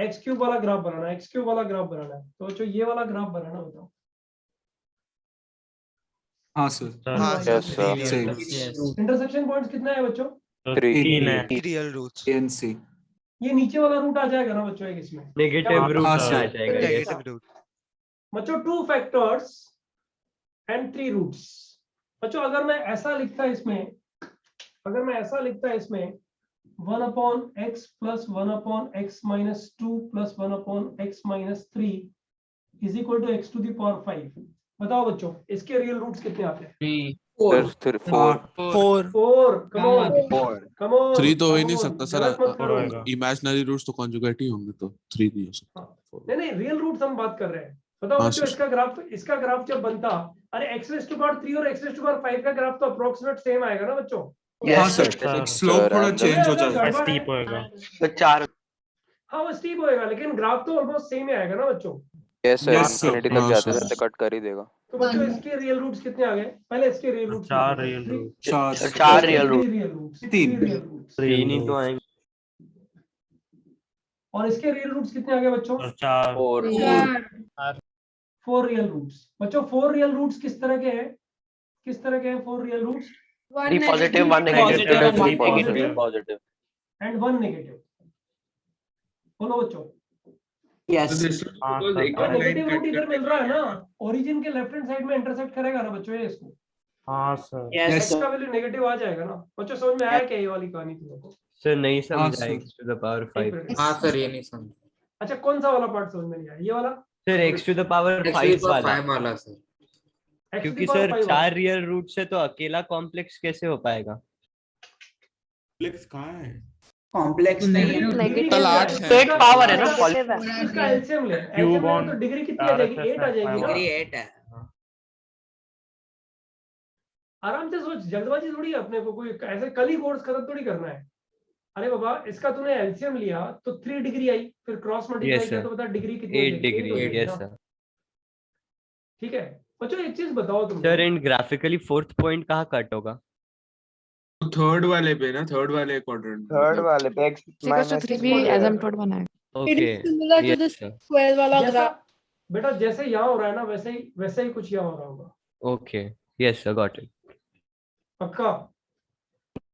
एक्स क्यूब वाला ग्राफ बनाना है, एक्स क्यूब वाला ग्राफ बनाना है। तो बच्चों ये वाला ग्राफ बनाना, बताओ। हाँ सर। हाँ yes sir. Sir. Intersection points कितना है बच्चों? 3 है। Real roots. NC। ये नीचे वाला रूट आ जाएगा ना बच्चों एक इसमें? नेगेटिव रूट हाँ, आ सर। जाएगा। Negative root. बच्चों 2 फैक्टर्स एंड 3 रूट्स। बच्चों अगर मैं ऐसा लिखता इसमें 1/x plus 1/x minus 2 plus 1/x minus 3 is equal to x to the power 5, बताओ बच्चों इसके रियल रूट्स कितने आते हैं? 4। 4। कम ऑन 3 तो हो ही नहीं सकता गलत मत करो। सर, इमेजिनरी रूट्स तो कॉन्जुगेट ही होंगे, तो 3 नहीं हो सकता। नहीं रियल रूट्स हम बात कर रहे हैं। बताओ हाँ, बच्चों सर। इसका ग्राफ जब बनता, अरे x रेज़ टू पावर 3 और x रेज़ टू पावर 5 का ग्राफ तो अप्रोक्सीमेट सेम आएगा ना बच्चों? हाँ सर, स्लोप थोड़ा चेंज हो जाएगा। स्टीप होएगा। तो 4। हाँ वो स्टीप होएगा, लेकिन ग्राफ तो ऑलमोस्ट सेम ही आएगा ना बच्चों? Yes sir, Yes, sir. Infinity तक जाते जाते कट कर ही देगा। तो बच्चों इसके रियल रूट्स कितने आ गए? पहले इसके real roots 4 real root. 4 real root. 3 3 नहीं तो आएंगे। और इसके रियल रूट्स कितने आ गए बच्चों? 4। 4 रियल रूट्स। बच्चों 4 रियल रूट्स किस तरह के हैं? 4 real roots? 3 positive, 1 negative, positive and 1 negative. बोलो बच्चों। यस। नेगेटिव रूट इधर मिल रहा है ना, ओरिजिन के लेफ्ट हैंड साइड में इंटरसेक्ट करेगा ना बच्चों ये इसको? हाँ सर। यस। इसका वैल्यू नेगेटिव आ जाएगा ना? बच्चों समझ में आया क्या ये वाली कहानी तुम लोगों को? सर नहीं हाँ, समझा sir. x to the power 5। हाँ सर ये नहीं समझ। अच्छा कौन सा वाला पार्ट समझ में नहीं आया? ये वाला? Sir x to the power 5 वाला। 5 वाला सर। X to क्योंकि the power सर 5 वाला। 4 रियल रूट से तो अकेला कॉम्प्लेक्स कैसे हो पाएगा? कॉम्प्लेक्स कहाँ है? कॉम्प्लेक्स नहीं है। टोटल 8 है। तो एक पावर है ना, इसका एलसीएम ले, तो डिग्री कितनी आ जाएगी? 8 आ जाएगी ना? डिग्री 8 है। आराम से सोच, जल्दबाजी थोड़ी है अपने को, कोई ऐसे कल ही कोर्स खत्म थोड़ी करना है। अरे बाबा इसका तूने एलसीएम लिया तो 3 डिग्री आई, फिर क्रॉस मल्टीप्लाई किया तो बता डिग्री कितनी 8 डिग्री। Yes sir. ठीक है बच्चों एक चीज बताओ तुम। Sir and graphically 4th point कहाँ कट होगा? थर्ड वाले पे ना, थर्ड वाले क्वाड्रेंट। थर्ड वाले पे x माइनस 3 भी एजम्प्टेड बना है। ओके। Yes sir. स्क्वायर वाला ग्राफ। बेटा जैसे यहाँ हो रहा है ना वैसे ही कुछ यहाँ हो रहा होगा। Okay. Yes sir, got it. पक्का?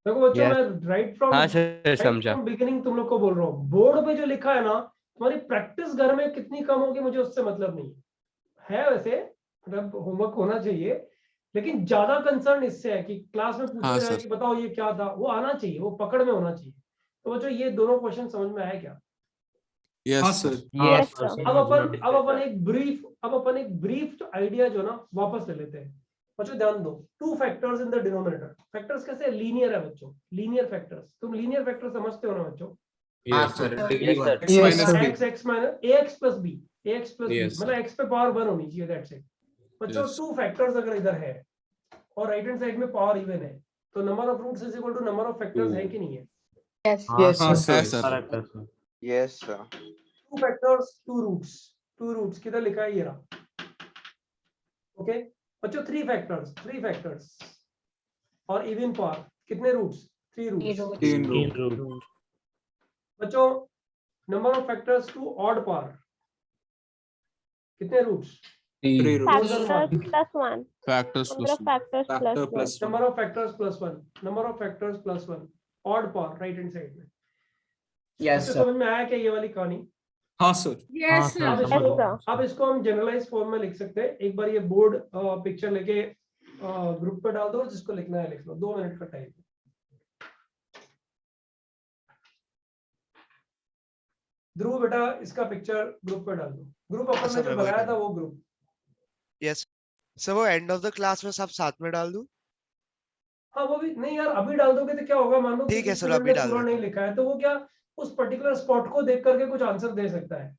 देखो बच्चों मैं राइट हाँ सर समझा। बिगिनिंग तुम लोग को बोल रहा हूँ, बोर्ड पे जो लिखा है ना, तुम्हारी प्रैक्टिस घर में कितनी कम होगी मुझे उससे मतलब नहीं है। वैसे मतलब होमवर्क होना चाहिए, लेकिन ज्यादा कंसर्न इससे है कि क्लास में पूछा हाँ, जाए सर। कि बताओ ये क्या था, वो आना चाहिए, वो पकड़ में होना चाहिए। तो बच्चों ये दोनों क्वेश्चन समझ में आया क्या? यस हाँ सर। सर। Yes, sir. अब अपन एक ब्रीफ आइडिया जो ना वापस ले लेते हैं। बच्चों ध्यान दो, 2 factors in the denominator. Factors कैसे? लीनियर है बच्चों, लीनियर फैक्टर्स। तुम लीनियर फैक्टर समझते हो ना बच्चों? हाँ sir, degree one x minus ax plus b, Yes, मतलब x पे पावर 1 होनी चाहिए, दैट्स इट। बच्चों Yes. 2 फैक्टर्स अगर इधर है और राइट हैंड साइड में पावर इवन है, तो number of roots is equal to number of factors है कि नहीं है? Yes. Yes, हाँ sir. है sir. Sir. Yes sir. 2 factors 2 roots किधर लिखा है? ये रहा। ओके बच्चों 3 फैक्टर्स और इवन पावर कितने रूट्स? 3 रूट्स। तीन तीन रूट। रूट। बच्चों number of factors to odd power कितने roots? Three root. Factors plus 1. Factors Number of factors plus factor 1. Plus one. Number of factors plus 1 odd power right hand side में। Yes, बच्चों sir. समझ में आया क्या ये वाली कहानी? हाँ सर। हाँ सर, अब समझ इसको गया। अब इसको हम जनरलाइज फॉर्म में लिख सकते हैं। एक बार ये बोर्ड पिक्चर लेके ग्रुप पे डाल दो, जिसको लिखना है लिख लो, 2 मिनट का टाइम। ध्रुव बेटा इसका पिक्चर ग्रुप पे डाल दो। ग्रुप अपन ने सर, जो मैं वही बनाया था डाल- वो ग्रुप। यस सर, वो एंड ऑफ द क्लास में सब साथ में डाल दूं? हाँ वो भी नहीं यार, अभी डाल दोगे तो क्या होगा, मान लो ठीक है किसी सर, स्टूडेंट अभी ने डाल पूरा देता नहीं हूँ। लिखा है तो वो क्या उस पर्टिकुलर स्पॉट को देख करके कुछ आंसर दे सकता है।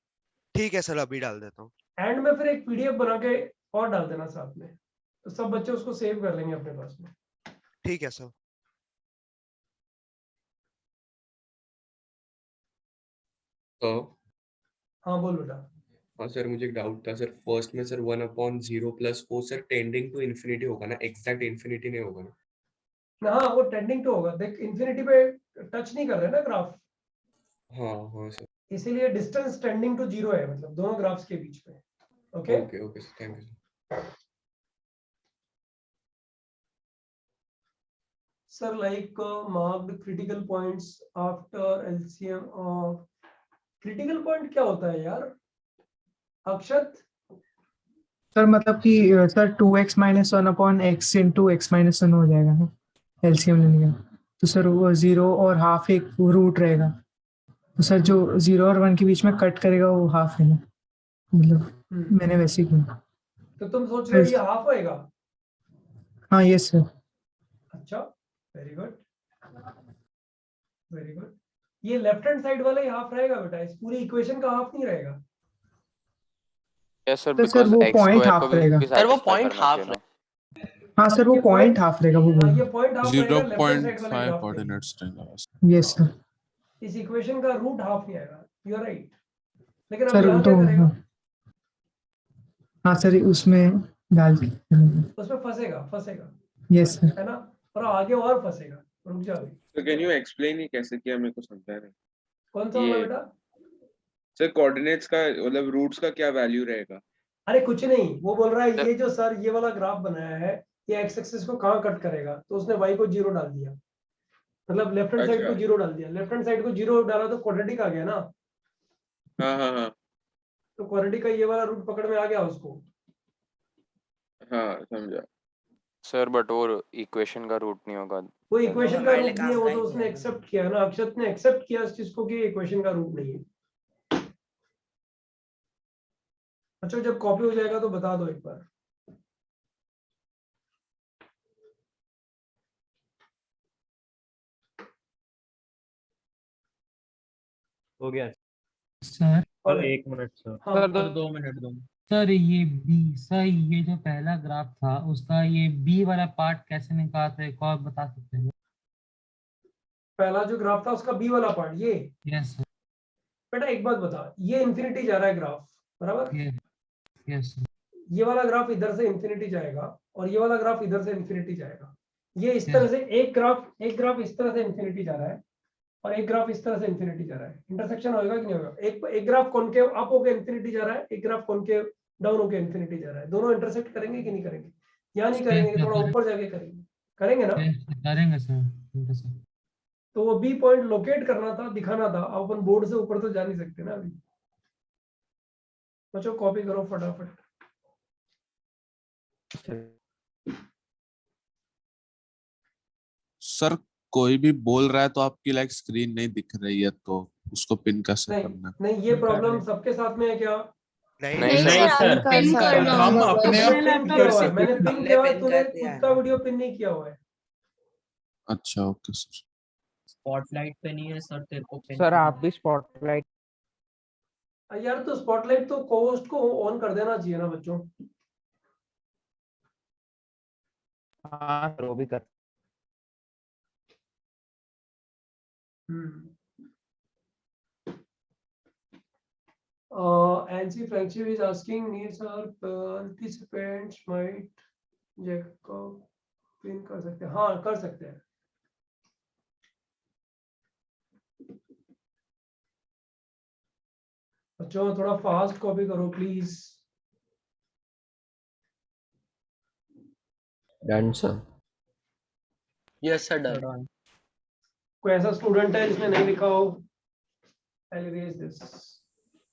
ठीक है सर, अभी डाल देता हूँ। एंड में फिर एक पीडीएफ बना के और डाल देना साथ में, तो सब बच्चे उसको सेव कर लेंगे अपने पास में। ठीक है सर। तो हाँ बोल बेटा। हाँ सर, मुझे एक डाउट था सर। फर्स्ट में सर 1/0 प्लस वो सर टेंडिंग टू इन्फिनिटी होगा ना, एग्जैक्ट इन्फिनिटी नहीं होगा ना? हाँ वो टेंडिंग टू होगा, देख इन्फिनिटी पे टच नहीं कर रहे ना ग्राफ, हाँ हाँ सर। इसीलिए डिस्टेंस टेंडिंग टू 0 है, मतलब दोनों ग्राफ्स के बीच में। Okay okay okay sir, thank you sir. Sir like marked critical points after LCM of, critical point क्या होता है यार अक्षत? सर मतलब कि sir 2x minus 1 upon x into x minus 1 हो जाएगा ना एलसीएम लेने का। तो सर वो 0 और हाफ एक रूट रहेगा, तो सर जो 0 और 1 के बीच में कट करेगा वो हाफ है ना, मतलब मैंने वैसे ही किया। तो तुम सोच रहे हो ये हाफ होएगा? हाँ यस सर। अच्छा वेरी गुड वेरी गुड। ये लेफ्ट हैंड साइड वाला ही हाफ रहेगा बेटा, इस पूरी इक्वेशन का हाफ नहीं रहेगा। यस सर, तो सर बिकॉज वो एक्स पॉइंट स्क्वायर हाफ को भी रहेगा। सर वो satisfy पॉइंट करना हाफ चाहिए ना। हाँ सर वो पॉइंट हाफ रहेगा वो हाँ ये पॉइंट हाफ रहेगा लेफ्ट हैंड साइड वाले 0.5 ग्राफ पे। कोऑर्डिनेट्स रहेगा बस। Yes sir. इस इक्वेशन का रूट हाफ नहीं आएगा, यू आर राइट। लेकिन अब सर यहाँ वो क्या तो करेगा? हाँ सर उसमें डाल के उसमें फंसेगा यस सर। है ना, और आगे और फंसेगा। रुक जा अभी। So can you explain ये कैसे किया, मेरे को समझा नहीं। कौन सा होगा ये बेटा? सर कोऑर्डिनेट्स का मतलब रूट्स का क्या वैल्यू रहेगा? अरे कुछ नहीं, वो बोल रहा है ये जो सर ये वाला ग्राफ बनाया है ये एक्स एक्सिस को कहाँ कट करेगा, तो उसने वाई को 0 डाल दिया, मतलब लेफ्ट हैंड साइड को 0 डाल दिया। लेफ्ट हैंड साइड को 0 डाला तो क्वाड्रेटिक आ गया ना, हाँ हाँ हाँ तो क्वाड्रेटिक का ये वाला रूट पकड़ में आ गया उसको। हाँ समझा। सर बट वो इक्वेशन का रूट नहीं होगा। वो इक्वेशन का रूट नहीं है, वो तो उसने एक्सेप्ट किया ना, अक्षत ने एक्सेप्ट किया इस चीज को कि इक्वेशन का रूट नहीं है। अच्छा जब कॉपी हो जाएगा तो बता दो एक बार। हो गया सर। Sir 1 minute sir. हाँ, सर 2 मिनट दो। सर ये बी सर, ये जो पहला ग्राफ था उसका ये बी वाला पार्ट कैसे निकालते हैं, एक और बता सकते हैं? पहला जो ग्राफ था उसका बी वाला पार्ट ये। Yes sir. बेटा एक बात बता, ये इंफिनिटी जा रहा है ग्राफ बराबर, यस सर। ये वाला ग्राफ इधर से इंफिनिटी जाएगा और ये वाला ग्राफ इधर से इंफिनिटी जाएगा। ये इस तरह से एक ग्राफ इस तरह से इंफिनिटी जा रहा है और एक ग्राफ इस तरह से इंफिनिटी जा रहा है। इंटरसेक्शन होगा कि नहीं होगा? एक ग्राफ कॉनकेव अप होके इंफिनिटी जा रहा है, एक ग्राफ कॉनकेव डाउन होके इंफिनिटी जा रहा है। दोनों इंटरसेक्ट करेंगे कि नहीं करेंगे? या नहीं करेंगे, थोड़ा ऊपर जाके करेंगे ना? करेंगे सर। तो वो बी पॉइंट लोकेट करना था, दिखाना था। अब अपन बोर्ड से ऊपर तो जा नहीं सकते ना अभी। बच्चों कॉपी करो फटाफट। सर कोई भी बोल रहा है तो आपकी लाइक स्क्रीन नहीं दिख रही है, तो उसको पिन कैसे करना है? नहीं, ये प्रॉब्लम सबके साथ में है क्या? नहीं सर, पिन कर लो। हम अपने आप मैंने पिन किया कर हुआ है, सकते मैंने हैं। पिन किया हुआ है, पिन तूने कर दिया खुद है। का वीडियो पिन नहीं किया हुआ है। अच्छा ओके सर। स्पॉटलाइट पे नहीं है सर, तेरे को पिन सर करना आप भी स्पॉटलाइट यार तो स्पॉटलाइट तो कोस्ट को ऑन कर देना चाहिए ना बच्चों। हाँ सर वो भी कर Nancy Franchi is asking needs our participants might Jacob pin कर सकते हैं? हाँ कर सकते हैं। बच्चों थोड़ा फास्ट कॉपी करो please. Done sir. Yes sir, done. कोई ऐसा स्टूडेंट है जिसने नहीं लिखा हो? I'll erase this.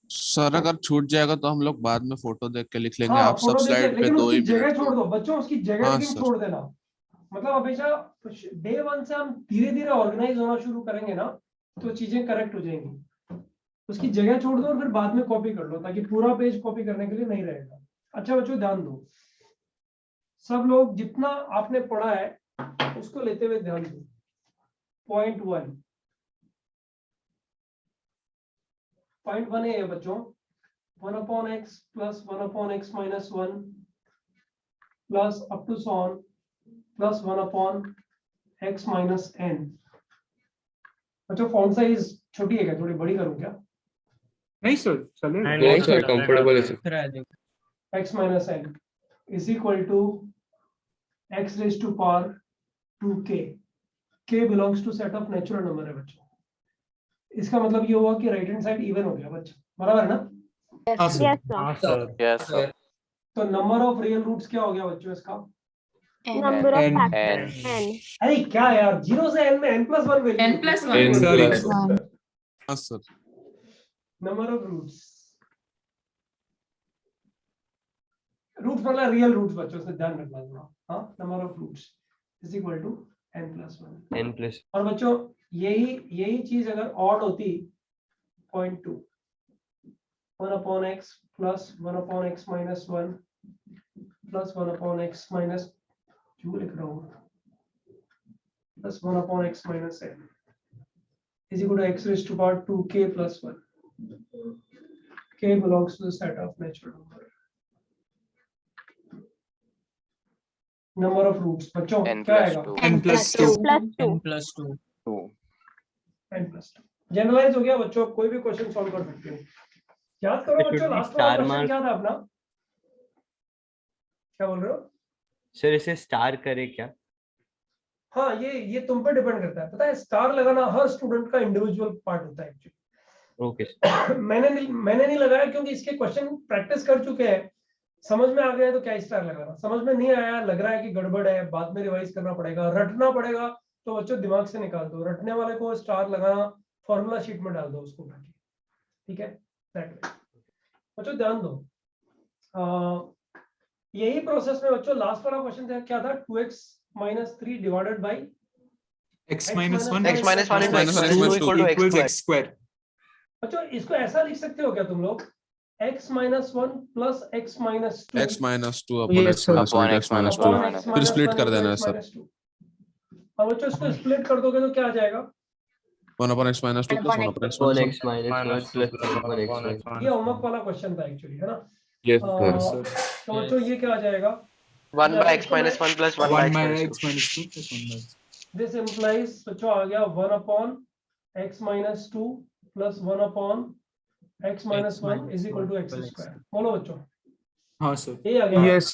सर अगर छूट जाएगा तो हम लोग बाद में फोटो देख के लिख लेंगे। हाँ आप सब फोटो देख ले, स्लाइड पे लेकिन 2 उसकी ही जगह मिनट छोड़ दो बच्चों, उसकी जगह हाँ लेकिन सर। छोड़ देना। मतलब हमेशा डे 1 से हम धीरे धीरे ऑर्गेनाइज होना शुरू करेंगे ना, तो चीजें करेक्ट हो जाएंगी। उसकी जगह छोड़ दो और फिर बाद में कॉपी कर लो, ताकि पूरा पेज कॉपी करने के लिए नहीं रहेगा। अच्छा बच्चों ध्यान दो, सब लोग जितना आपने पढ़ा है उसको लेते हुए ध्यान दो। पॉइंट 1 है बच्चों, 1/x plus 1/x minus 1 plus up to so on plus 1/x minus n। बच्चों फॉन्ट साइज छोटी है क्या? थोड़ी बड़ी करूं क्या? नहीं सर चलेगा। नहीं सर, कंफर्टेबल है sir. x minus n is equal to x raised to power 2k। k belongs to set of natural number है बच्चों। इसका मतलब ये हुआ कि राइट हैंड साइड इवन हो गया बच्चों, बराबर है ना? Yes, sir. Yes sir. तो नंबर ऑफ रियल रूट्स क्या हो गया बच्चों इसका? Number of N. factors n. अरे क्या यार, 0 से n में n+1 वैल्यू। n+1। हाँ सर। नंबर ऑफ रूट्स मतलब रियल रूट्स बच्चों, से ध्यान रखना थोड़ा। हाँ number of roots is equal to n+1। n+1। और बच्चों यही चीज अगर ऑड होती, point 2 1/x plus 1/x minus 1 plus 1/x minus, क्यों लिख रहा हूँ, plus 1/x minus n is equal to x raised to power 2k plus 1। k belongs to the set of natural number। Number of roots बच्चों क्या आएगा? n+2। n+2 generalise हो गया बच्चों, कोई भी क्वेश्चन सॉल्व कर सकते हो। याद करो बच्चों, लास्ट वाला क्वेश्चन क्या था अपना? क्या बोल रहे हो सर? इसे स्टार करे क्या? हाँ ये तुम पे डिपेंड करता है। पता है स्टार लगाना हर स्टूडेंट का इंडिविजुअल पार्ट होता है एक्चुअली। ओके। मैंने नहीं लगाया क्योंकि इसके क्वेश्चन प्रैक्टिस कर चुके हैं, समझ में आ गया तो क्या स्टार लगाना। समझ में नहीं आया, लग रहा है कि गड़बड़ है, बाद में रिवाइज करना पड़ेगा, रटना पड़ेगा, तो बच्चों दिमाग से निकाल दो। रटने वाले को स्टार लगाना, फॉर्मूला शीट में डाल दो उसको उठा के, ठीक है? बच्चों ध्यान दो, यही प्रोसेस में बच्चों लास्ट वाला क्वेश्चन क्या था? 2x minus 3 divided by x minus 1 x minus 1 into x equals x square। बच्चों इसको ऐसा लिख सकते हो क्या तुम लोग? x minus 1 plus x minus 2 x minus 2 upon Yes, x minus 2 फिर स्प्लिट कर देना है सर। अब बच्चों इसको स्प्लिट कर दोगे तो क्या आ जाएगा? 1/x minus 2 plus 1/x minus 1 ये होमवर्क वाला क्वेश्चन था एक्चुअली, है ना? यस तो बच्चों ये क्या आ जाएगा? 1/x minus 1 plus 1/x minus 2 plus 1/x। This implies बच्चों आ गया 1/x minus 2 plus 1/x minus 1 is equal to x square। बोलो बच्चों। हाँ सर। ये आ गया? Yes,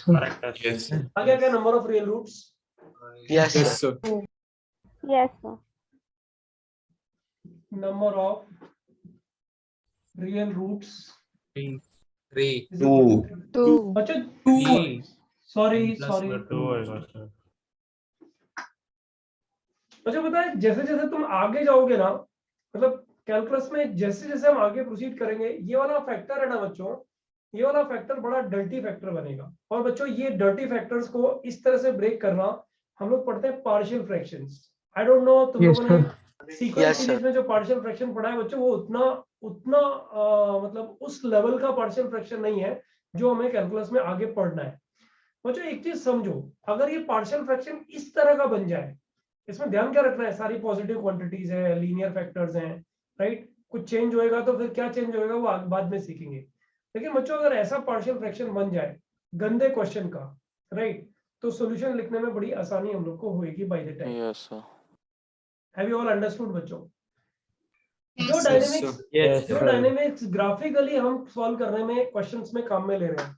यस आ गया क्या number of real roots? yes sir। Yes, sir. Number of real roots 3 2 बच्चों 2 सॉरी बच्चों पता है जैसे जैसे तुम आगे जाओगे ना, मतलब कैलकुलस में जैसे जैसे हम आगे प्रोसीड करेंगे, ये वाला फैक्टर है ना बच्चों, ये वाला फैक्टर बड़ा डर्टी फैक्टर बनेगा। और बच्चों ये डर्टी फैक्टर्स को इस तरह से ब्रेक करना हम लोग पढ़ते हैं partial fractions. I don't know तुम Yes, लोगों ने sir. Sequence Yes, series sir. में जो पार्शियल फ्रैक्शन पढ़ा है बच्चों, वो उतना मतलब उस लेवल का पार्शियल फ्रैक्शन नहीं है जो हमें कैलकुलस में आगे पढ़ना है। बच्चों एक चीज समझो, अगर ये पार्शियल फ्रैक्शन इस तरह का बन जाए, इसमें ध्यान क्या रखना है, सारी पॉजिटिव क्वांटिटीज है, लीनियर फैक्टर्स हैं, राइट, कुछ चेंज होएगा तो फिर क्या चेंज होएगा वो बाद में सीखेंगे। लेकिन बच्चों अगर ऐसा पार्शियल फ्रैक्शन बन जाए गंदे क्वेश्चन का, राइट, तो सॉल्यूशन लिखने में बड़ी आसानी हम लोग को होएगी by the time. Yes, sir. Have you all understood बच्चों? Yes, जो sir. डायनेमिक्स डायनेमिक्स ग्राफिकली हम सॉल्व करने में क्वेश्चंस में काम में ले रहे हैं।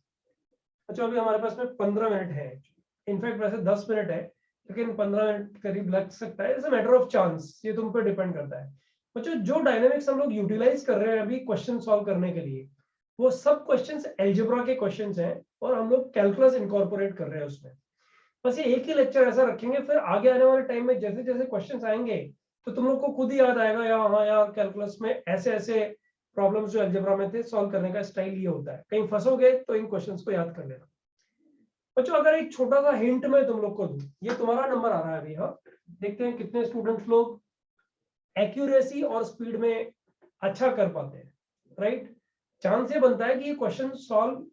अच्छा अभी हमारे पास में 15 मिनट है, इनफैक्ट वैसे 10 मिनट है, लेकिन 15 मिनट करीब लग सकता है, it's a matter of chance, ये तुम पे डिपेंड करता है। बच्चों जो डायनेमिक्स हम लोग यूटिलाइज कर रहे हैं अभी क्वेश्चन सॉल्व करने के लिए, वो सब क्वेश्चंस अलजेब्रा के क्वेश्चंस हैं और हम लोग कैलकुलस इनकॉर्पोरेट कर रहे हैं उसमें। बस ये एक ही लेक्चर ऐसा रखेंगे, फिर आगे आने वाले टाइम में जैसे जैसे क्वेश्चंस आएंगे तो तुम लोग को खुद ही याद आएगा या हाँ यार कैलकुलस में ऐसे ऐसे प्रॉब्लम्स जो अलजेब्रा में थे सॉल्व करने का स्टाइल ये होता है। कहीं फंसोगे तो इन क्वेश्चंस को याद कर लेना। बच्चों अगर एक छोटा सा हिंट मैं तुम लोग को दूं, ये तुम्हारा नंबर आ रहा है अभी, हाँ देखते हैं कितने स्टूडेंट्स लोग एक्यूरेसी और स्पीड में अच्छा कर पाते हैं, राइट। चांस ये बनता है कि ये क्वेश्चन सॉल्व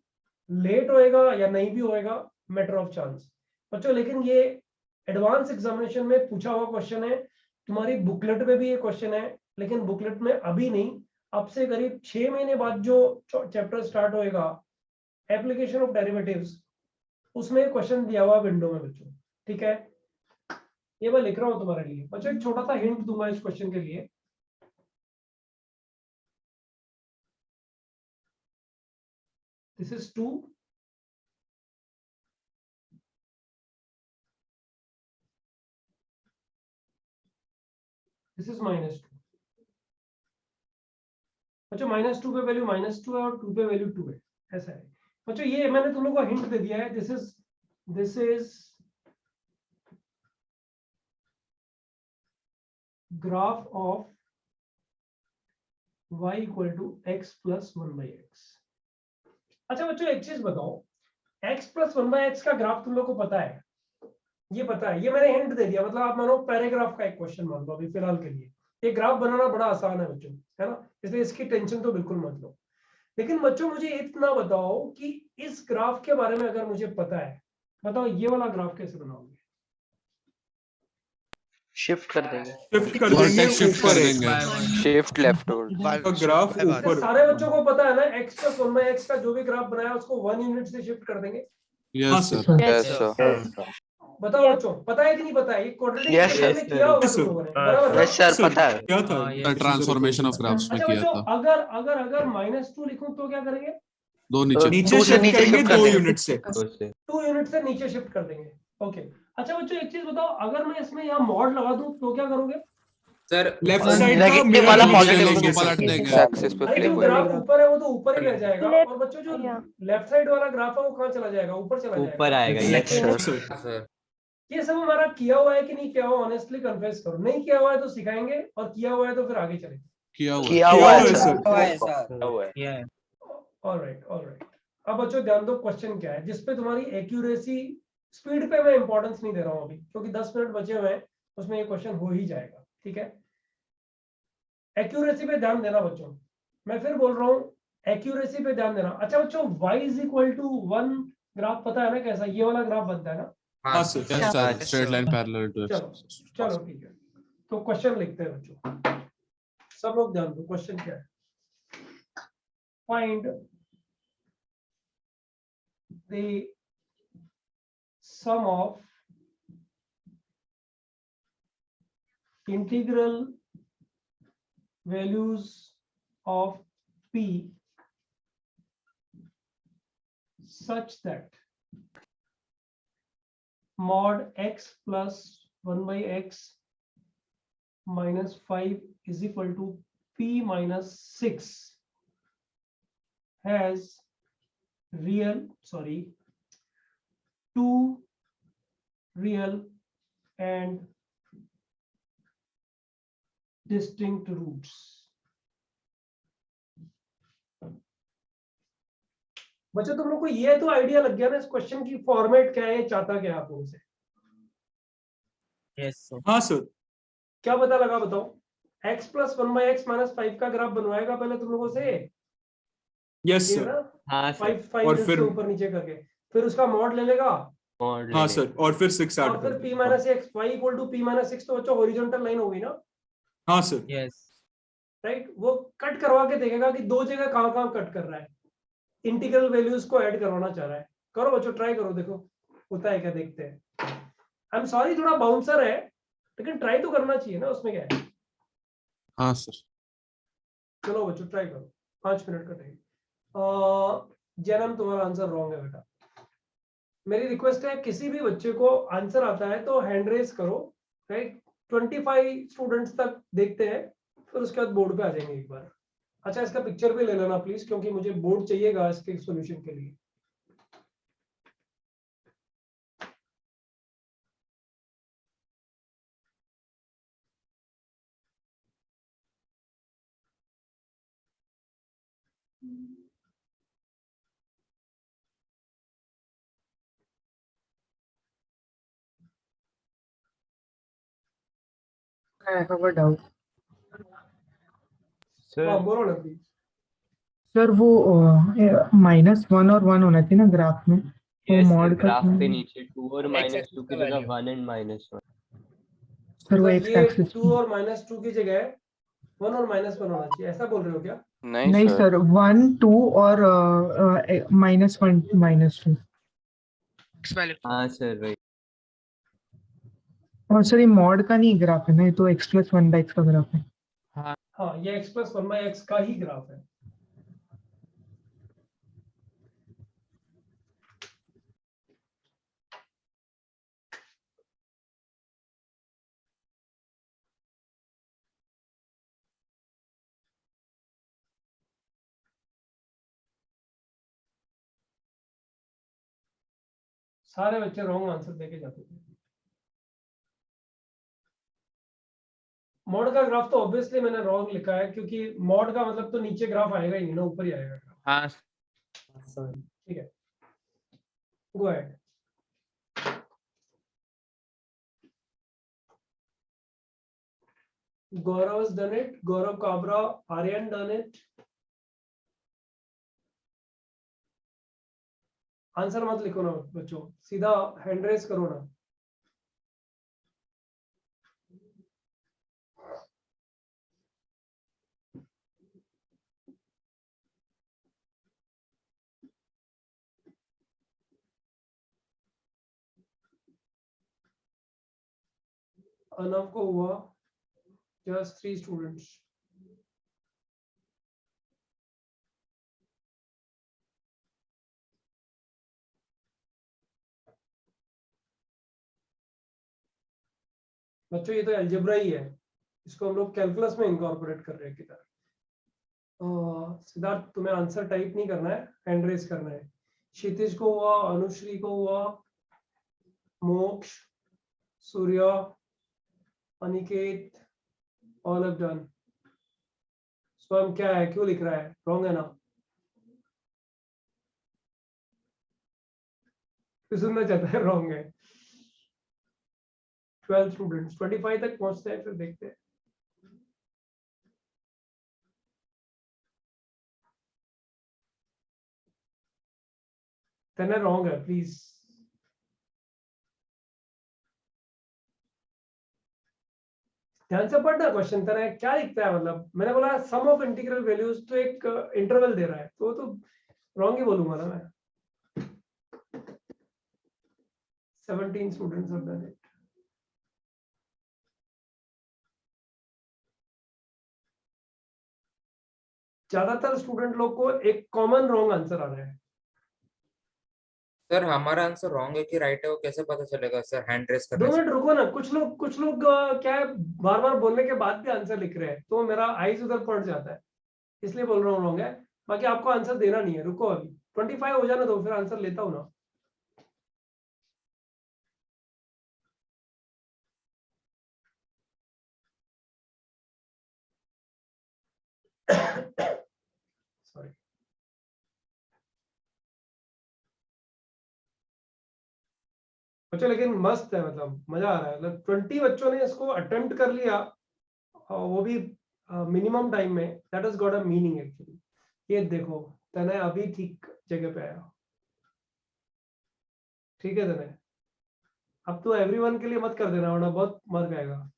लेट होएगा या नहीं भी होएगा, मैटर ऑफ चांस बच्चों। लेकिन ये एडवांस एग्जामिनेशन में पूछा हुआ क्वेश्चन है, तुम्हारी बुकलेट में भी ये क्वेश्चन है, लेकिन बुकलेट में अभी नहीं, अब से करीब 6 महीने बाद जो चैप्टर स्टार्ट होएगा एप्लीकेशन ऑफ डेरिवेटिव्स, उसमें क्वेश्चन दिया हुआ विंडो में बच्चों, ठीक है। ये मैं लिख रहा हूं तुम्हारे लिए बच्चों, एक छोटा सा हिंट दूंगा इस क्वेश्चन के लिए। This is 2, this is -2। बच्चों -2 पे वैल्यू -2 है और 2 पे वैल्यू 2 है, ऐसा है बच्चों। ये मैंने तुम लोगों को हिंट दे दिया है, this is graph of y equal to x plus 1/x। अच्छा बच्चों एक चीज बताओ, x प्लस 1/x का ग्राफ तुम लोग को पता है, ये पता है, ये मैंने हिंट दे दिया, मतलब आप मानो पैराग्राफ का एक क्वेश्चन मान लो अभी फिलहाल के लिए। ये ग्राफ बनाना बड़ा आसान है बच्चों, है ना, इसलिए इसकी टेंशन तो बिल्कुल मत लो। लेकिन बच्चों मुझे इतना बताओ कि इस ग्राफ के बारे में अगर मुझे पता है, बताओ ये वाला ग्राफ कैसे बनाओगे? शिफ्ट कर देंगे, Shift left hold. ग्राफ ऊपर। सारे बच्चों को पता है ना, x प्लस 1/x का जो भी ग्राफ बनाया उसको 1 यूनिट से शिफ्ट कर देंगे। Yes sir. Yes, sir. बताओ बच्चों पता है कि नहीं पता है? ये क्वाड्रेटिक Yes, इक्वेशन में किया होगा तुम लोगों ने, बराबर ना? यस सर पता है। क्या था? ट्रांसफॉर्मेशन ऑफ ग्राफ्स में अच्छा किया बच्चों था। अगर अगर अगर -2 लिखूं तो क्या करेंगे? दो नीचे नीचे शिफ्ट करेंगे 2 यूनिट से। 2 यूनिट से नीचे शिफ्ट कर देंगे, ओके। अच्छा बच्चों एक चीज बताओ, अगर मैं इसमें यहाँ मॉड लगा दूं तो क्या करोगे? सर लेफ्ट साइड का नेगेटिव वाला पॉजिटिव लेंगे, पलट देंगे। Axis पे अरे flip जो होएगा। ग्राफ ऊपर है वो तो ऊपर ही रह जाएगा, Left- और बच्चों जो yeah. लेफ्ट साइड वाला ग्राफ है वो कहाँ चला जाएगा? ऊपर चला जाएगा। ऊपर आएगा ये। ये सब हमारा किया हुआ है कि नहीं किया हुआ, ऑनेस्टली कन्फेस करो। नहीं किया हुआ है तो सिखाएंगे, और किया हुआ है तो फिर आगे चलेंगे। किया हुआ किया हुआ है सर। Alright alright. अब बच्चों ध्यान दो, क्वेश्चन क्या है जिसपे तुम्हारी एक्यूरेसी, स्पीड पे मैं इंपॉर्टेंस नहीं दे रहा हूँ अभी, क्योंकि 10 मिनट बचे हुए हैं, उसमें ये क्वेश्चन हो ही जाएगा, ठीक है। एक्यूरेसी पे ध्यान देना बच्चों, मैं फिर बोल रहा हूँ एक्यूरेसी पे ध्यान देना। अच्छा बच्चों y is equal to 1 graph पता है ना कैसा, ये वाला ग्राफ बनता है ना? हाँ sir. Straight line parallel to चलो चलो ठीक है, तो क्वेश्चन लिखते हैं बच्चों, सब लोग ध्यान दो। क्वेश्चन क्या है? Find the sum of integral values of p such that mod x plus 1/x minus 5 is equal to p minus 6 has two real and distinct roots। बच्चों तुम लोग को ये तो आइडिया लग गया ना इस क्वेश्चन की फॉर्मेट क्या है, ये चाहता क्या है आप लोगों से? Yes sir. हाँ सर। क्या पता लगा बताओ? x प्लस 1/x माइनस 5 का ग्राफ बनवाएगा पहले तुम लोगों से, यस ये सर। ना हाँ सर 5 और यूनिट्स फिर के ऊपर नीचे करके, फिर उसका मॉड ले लेगा, मॉड ले हाँ लेगा। सर, और फिर 6 ऐड और फिर कर p देगा। Minus x y equal to p minus 6, तो बच्चों हॉरिजॉन्टल लाइन होगी ना, हाँ सर। Yes right? वो कट करवा के देखेगा कि दो जगह कहाँ कहाँ कट कर रहा है, इंटीग्रल वैल्यूज को ऐड करवाना चाह रहा है। करो बच्चों, ट्राई करो, देखो होता है क्या, देखते हैं। आई एम सॉरी थोड़ा बाउंसर है, लेकिन ट्राई तो करना चाहिए ना, उसमें क्या है। हाँ सर। चलो बच्चों ट्राई करो, 5 मिनट का टाइम। जन्म तुम्हारा आंसर रॉन्ग है बेटा। मेरी रिक्वेस्ट है, किसी भी बच्चे को आंसर आता है तो हैंड रेज करो, राइट? 25 स्टूडेंट्स तक देखते हैं, फिर उसके बाद बोर्ड पे आ जाएंगे एक बार। अच्छा, इसका पिक्चर भी ले लेना प्लीज, क्योंकि मुझे बोर्ड चाहिएगा इसके सॉल्यूशन के लिए। I have a doubt. हाँ बोलो ना प्लीज। सर वो -1 और 1 होना चाहिए ना ग्राफ में, वो यस सर, मॉड का ग्राफ पे नीचे 2 और X -2 एक्सिस की का जगह वैल्यू 1 एंड -1। सर वो मतलब एक्स ये एक्सिस 2 और -2 की जगह 1 और -1 होना चाहिए, ऐसा बोल रहे हो क्या? नहीं नहीं सर, सर 1 2 और -1 -2। हाँ सर वही। और सर ये मॉड का नहीं ग्राफ है ना, ये तो x + 1/x का ग्राफ है। हाँ, ये x + 1/x का ही ग्राफ है। सारे बच्चे रॉन्ग आंसर देके जाते थे। मॉड का ग्राफ तो ऑब्वियसली मैंने रॉन्ग लिखा है, क्योंकि मॉड का मतलब तो नीचे ग्राफ आएगा ही नहीं ना, ऊपर ही आएगा ग्राफ। हाँ ठीक है, go ahead. Gaurav has done it, Gaurav Kabra, Aryan done it। Answer मत लिखो ना बच्चों, सीधा हैंड रेस करो ना। अनव को हुआ just 3 स्टूडेंट्स। बच्चों ये तो अलजेब्रा ही है, इसको हम लोग कैलकुलस में इनकॉर्पोरेट कर रहे हैं किधर। सिद्धार्थ तुम्हें आंसर टाइप नहीं करना है, हैंड रेस करना है। क्षितिज को हुआ, अनुश्री को हुआ, मोक्ष, Surya, Aniket, all have done. स्वयं क्या है, क्यों लिख रहा है, रॉन्ग है ना? क्यों सुनना चाहता है, रॉन्ग है। 12 स्टूडेंट्स, 25 तक पहुंचते हैं, फिर देखते हैं। तने रॉन्ग है, प्लीज। ध्यान से पढ़ना क्वेश्चन, तेरा क्या लिखता है, मतलब मैंने बोला सम ऑफ इंटीग्रल वैल्यूज, तो एक इंटरवल दे रहा है, तो रॉन्ग ही बोलूंगा ना मैं। 17 स्टूडेंट्स हैव डन इट। ज्यादातर स्टूडेंट लोग को एक कॉमन रॉन्ग आंसर आ रहा है। सर हमारा आंसर रॉन्ग है कि राइट है वो कैसे पता चलेगा सर, हैंड रेस 2 करने से? मिनट रुको ना, कुछ लोग क्या है, बार बार बोलने के बाद भी आंसर लिख रहे हैं, तो मेरा आईज उधर पड़ जाता है, इसलिए बोल रहा हूँ रॉन्ग है। बाकी आपको आंसर देना नहीं है, रुको अभी 25 हो जाना दो, फिर आंसर लेता हूँ ना। सॉरी, बच्चों लेकिन मस्त है, मतलब मजा आ रहा है। मतलब 20 बच्चों ने इसको अटेम्प्ट कर लिया, और वो भी मिनिमम टाइम में। That has got a meaning actually. ये देखो तने अभी ठीक जगह पे आया। ठीक है तने, अब तो एवरीवन के लिए मत कर देना वरना बहुत मर जाएगा।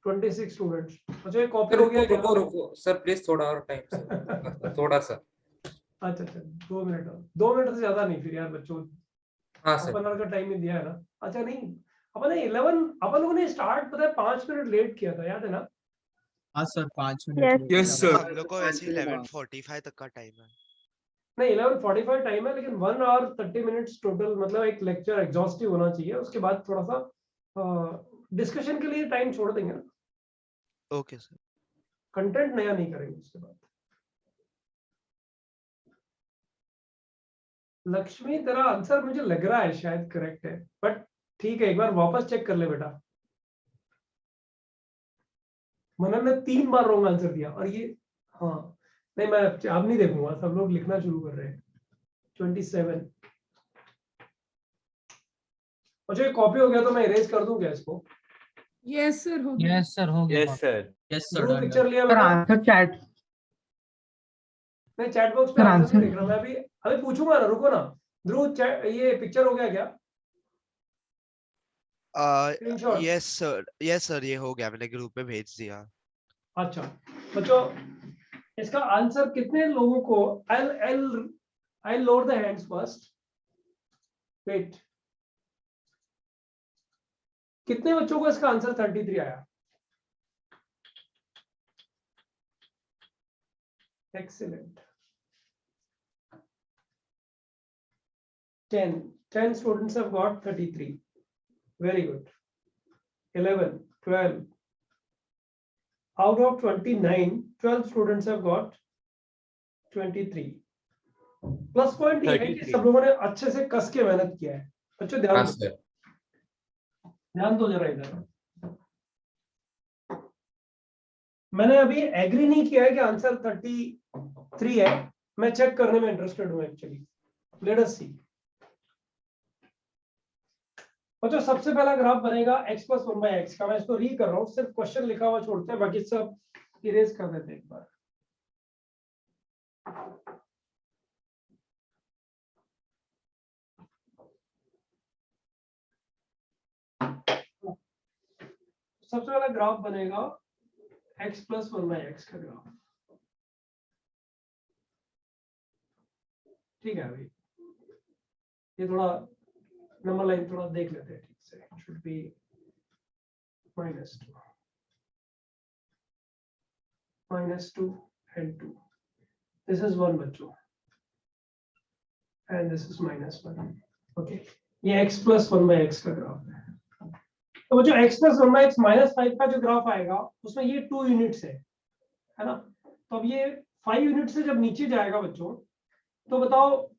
Twenty six students. अच्छा ये कॉपी हो गया क्या? रुको रुको सर प्लीज, थोड़ा और टाइम सर, थोड़ा सा। अच्छा 2 मिनट और, 2 मिनट से ज्यादा नहीं फिर यार बच्चों, हाँ अपन सर। का टाइम ही दिया है ना। अच्छा नहीं, अपन ने 11, अपन लोगों ने स्टार्ट पता है 5 मिनट लेट किया था, याद है ना? हाँ sir 5 Yes. Minute yes sir. हम लोग को वैसे 11:45 तक का टाइम है। नहीं 11:45 टाइम है, लेकिन 1 hour 30 minutes टोटल, मतलब एक लेक्चर एग्जॉस्टिव होना चाहिए। उसके बाद थोड़ा सा डिस्कशन के लिए टाइम छोड़ देंगे ना, ओके सर। कंटेंट नया नहीं करेंगे उसके बाद। लक्ष्मी तेरा आंसर मुझे लग रहा है शायद करेक्ट है, बट ठीक है एक बार वापस चेक कर ले बेटा। मनन ने 3 बार रॉन्ग आंसर दिया, और ये हाँ नहीं, मैं अब नहीं देखूंगा, सब लोग लिखना शुरू कर रहे हैं। 27। अच्छा ये कॉपी हो गया तो मैं इरेज कर दूं क्या इसको? यस सर हो गया। यस सर हो गया। Yes sir. यस ध्रुव पिक्चर लिया सर बेटा? आंसर चैट मैं चैट बॉक्स पे सर आंसर नहीं आंसर देख रहा, मैं अभी पूछूंगा ना, रुको ना। ध्रुव ये पिक्चर हो गया क्या? स्क्रीनशॉट? यस सर ये हो गया, मैंने ग्रुप में भेज दिया। अच्छा बच्चों, इसका आंसर कितने लोगों को, I lower the hands first. Wait, कितने बच्चों को इसका आंसर 33 आया? Excellent. 10 students have got 33. Very good. 11, 12. Out of 29, 12 students have got 23. Plus point ये है कि सब लोगों ने अच्छे से कस के मेहनत किया है। बच्चों ध्यान दो, ध्यान दो जरा इधर। मैंने अभी एग्री नहीं किया है कि आंसर 33 है, मैं चेक करने में इंटरेस्टेड हूं एक्चुअली। लेट अस सी। बच्चों सबसे पहला ग्राफ बनेगा x + 1/x का। मैं इसको री कर रहा हूँ, सिर्फ क्वेश्चन लिखा हुआ छोड़ते हैं, बाकी सब इरेज कर देते हैं एक बार। सबसे पहला ग्राफ बनेगा x + 1/x का ग्राफ। ठीक है, अभी ये थोड़ा नंबर लाइन थोड़ा देख लेते हैं ठीक से। Should be -2 and 2। This is 1 बच्चों, एंड दिस इज -1। ओके, ये x + 1/x का ग्राफ है। तो बच्चों x + 1/x -5 का जो ग्राफ आएगा उसमें ये 2 यूनिट्स है ना। तो अब ये 5 यूनिट से जब नीचे जाएगा बच्चों, तो बताओ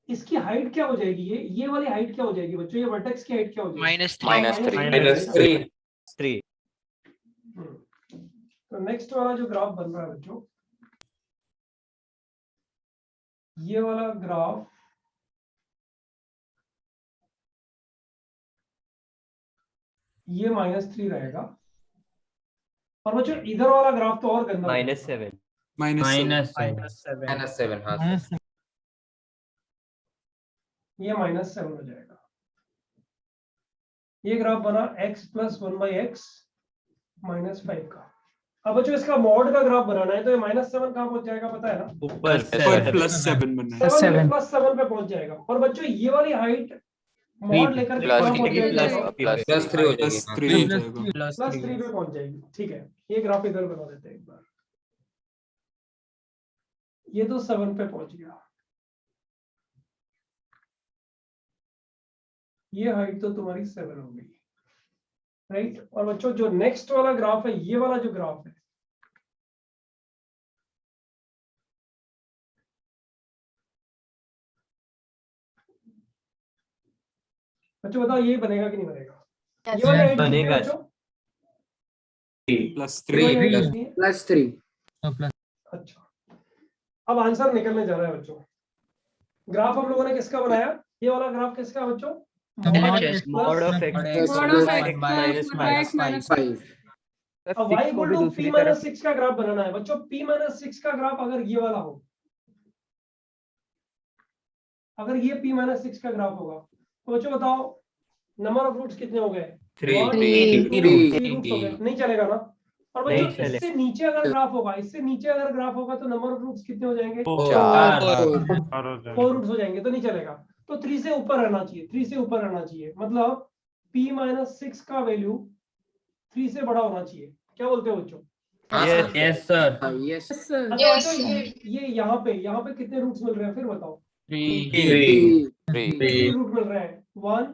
इसकी हाइट क्या हो जाएगी? ये वाली हाइट क्या हो जाएगी बच्चों? ये वर्टेक्स की हाइट क्या हो जाएगी? -3। तो नेक्स्ट वाला जो ग्राफ बन रहा है बच्चों, ये वाला ग्राफ ये -3 रहेगा। और बच्चों इधर वाला ग्राफ तो और गंदा हो जाएगा। -7 हाँ सर। ये -7 हो जाएगा। ये ग्राफ बना x + 1/x -5 का। अब बच्चों इसका मॉड का ग्राफ बनाना है, तो ये -7 कहाँ पहुंच जाएगा पता है ना? ऊपर +7 बनना है। 7 पे पहुंच जाएगा। और बच्चों ये वाली हाइट मॉड लेकर के कहाँ पहुंच जाएगी? +3 हो जाएगी। +3 पे पहुंच जाएगी। ठीक है, ये ग्राफ इधर बना देते हैं एक बार। ये तो 7 पे पहुंच गया। ये हाइट तो तुम्हारी 7 हो गई, राइट। और बच्चों जो नेक्स्ट वाला ग्राफ है, ये वाला जो ग्राफ है, बच्चों बताओ ये बनेगा कि नहीं बनेगा? ये वाली हाइट कितनी है बच्चों? +3। +3। अच्छा, अब आंसर निकलने जा रहा है बच्चों। ग्राफ हम लोगों ने किसका बनाया? ये वाला ग्राफ किसका है बच्चों? mod of x plus x minus 5. अब y equal to p minus 6 का ग्राफ बनाना है बच्चों। p माइनस 6 का ग्राफ अगर ये वाला हो, अगर ये p माइनस 6 का ग्राफ होगा तो बच्चों बताओ नंबर ऑफ रूट्स कितने हो गए? 3 रूट्स हो गए। नहीं चलेगा ना। और बच्चों इससे नीचे अगर ग्राफ होगा, इससे नीचे अगर ग्राफ होगा तो नंबर ऑफ रूट्स कितने हो जाएंगे? 4 रूट्स हो जाएंगे, तो नहीं चलेगा। तो 3 से ऊपर रहना चाहिए, 3 से ऊपर रहना चाहिए। मतलब p माइनस 6 का वैल्यू 3 से बड़ा होना चाहिए। क्या बोलते हो बच्चों? Yes sir. अच्छा बच्चों ये यहाँ पे कितने रूट्स मिल रहे हैं फिर बताओ? 3 रूट मिल रहे हैं। 1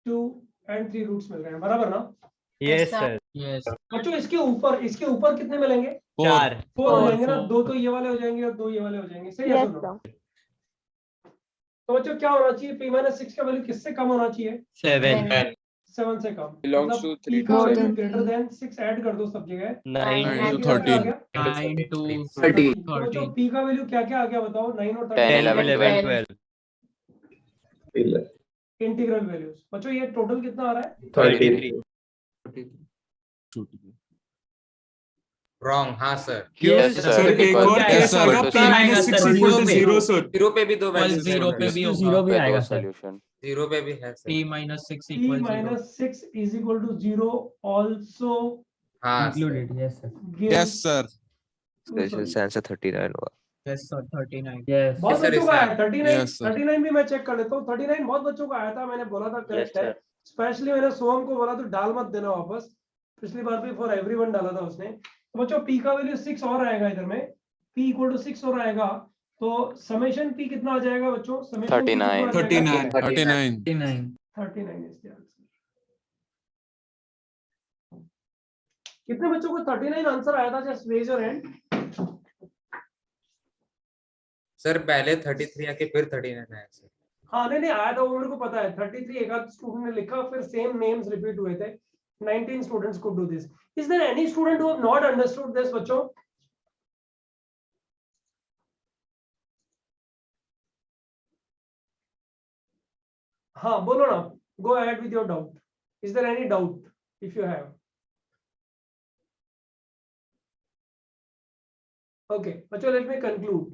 2 एंड 3 रूट्स मिल रहे हैं, बराबर ना? Yes sir. बच्चों इसके ऊपर कितने मिलेंगे? 4 4 हो जाएंगे ना। 2 तो ये वाले हो जाएंगे और 2 ये वाले हो जाएंगे। सही है सुनो। तो बच्चों क्या होना चाहिए? p माइनस 6 का वैल्यू किससे कम होना चाहिए? 7 से कम। Belongs to मतलब 3 p का वैल्यू ग्रेटर देन 6 ऐड कर दो सब जगह। 9 to 13 9 to 30। तो बच्चों p का वैल्यू क्या क्या आ गया बताओ? 9 और 10 13 11 12 इंटीग्रल वैल्यूज। बच्चों ये टोटल कितना आ रहा है? 33 रॉन्ग। हाँ सर। यस सर एक और केस आएगा p minus 6 equal to 0 sir. 0 पे भी दो वैल्यूज जीरो पे भी होगा। जीरो भी आएगा सर। सॉल्यूशन 0 पे भी है sir. p minus 6 p equals 0 minus 6 is equal to 0 also हाँ included. Yes sir. Yes sir. Special से आंसर 39 होगा। yes sir 39 Yes. बहुत sir, बच्चों का आया। sir. 39 Yes, sir. 39 भी मैं चेक कर लेता हूँ। 39 बहुत बच्चों का आया था। मैंने बोला था करेक्ट है। स्पेशली मैंने सोहम को बोला तो डाल मत देना वापस। पिछली बार भी फॉर एवरीवन डाला था उसने। तो बच्चों p का वैल्यू 6 और आएगा इधर में। p इक्वल टू 6 और आएगा तो समेशन p कितना आ जाएगा बच्चों? Summation 39 39 39 is the answer. कितने बच्चों को 39 आंसर आया था? Just raise your hand. Sir पहले 33 आके फिर 39 आया सर। हाँ नहीं आया था वो मेरे को पता है। 33 एक आध स्टूडेंट ने लिखा, फिर सेम नेम्स रिपीट हुए थे। 19 students could do this. Is there any student who have not understood this बच्चों? हाँ बोलो ना। Go ahead with your doubt. Is there any doubt if you have? Okay, बच्चों let me conclude.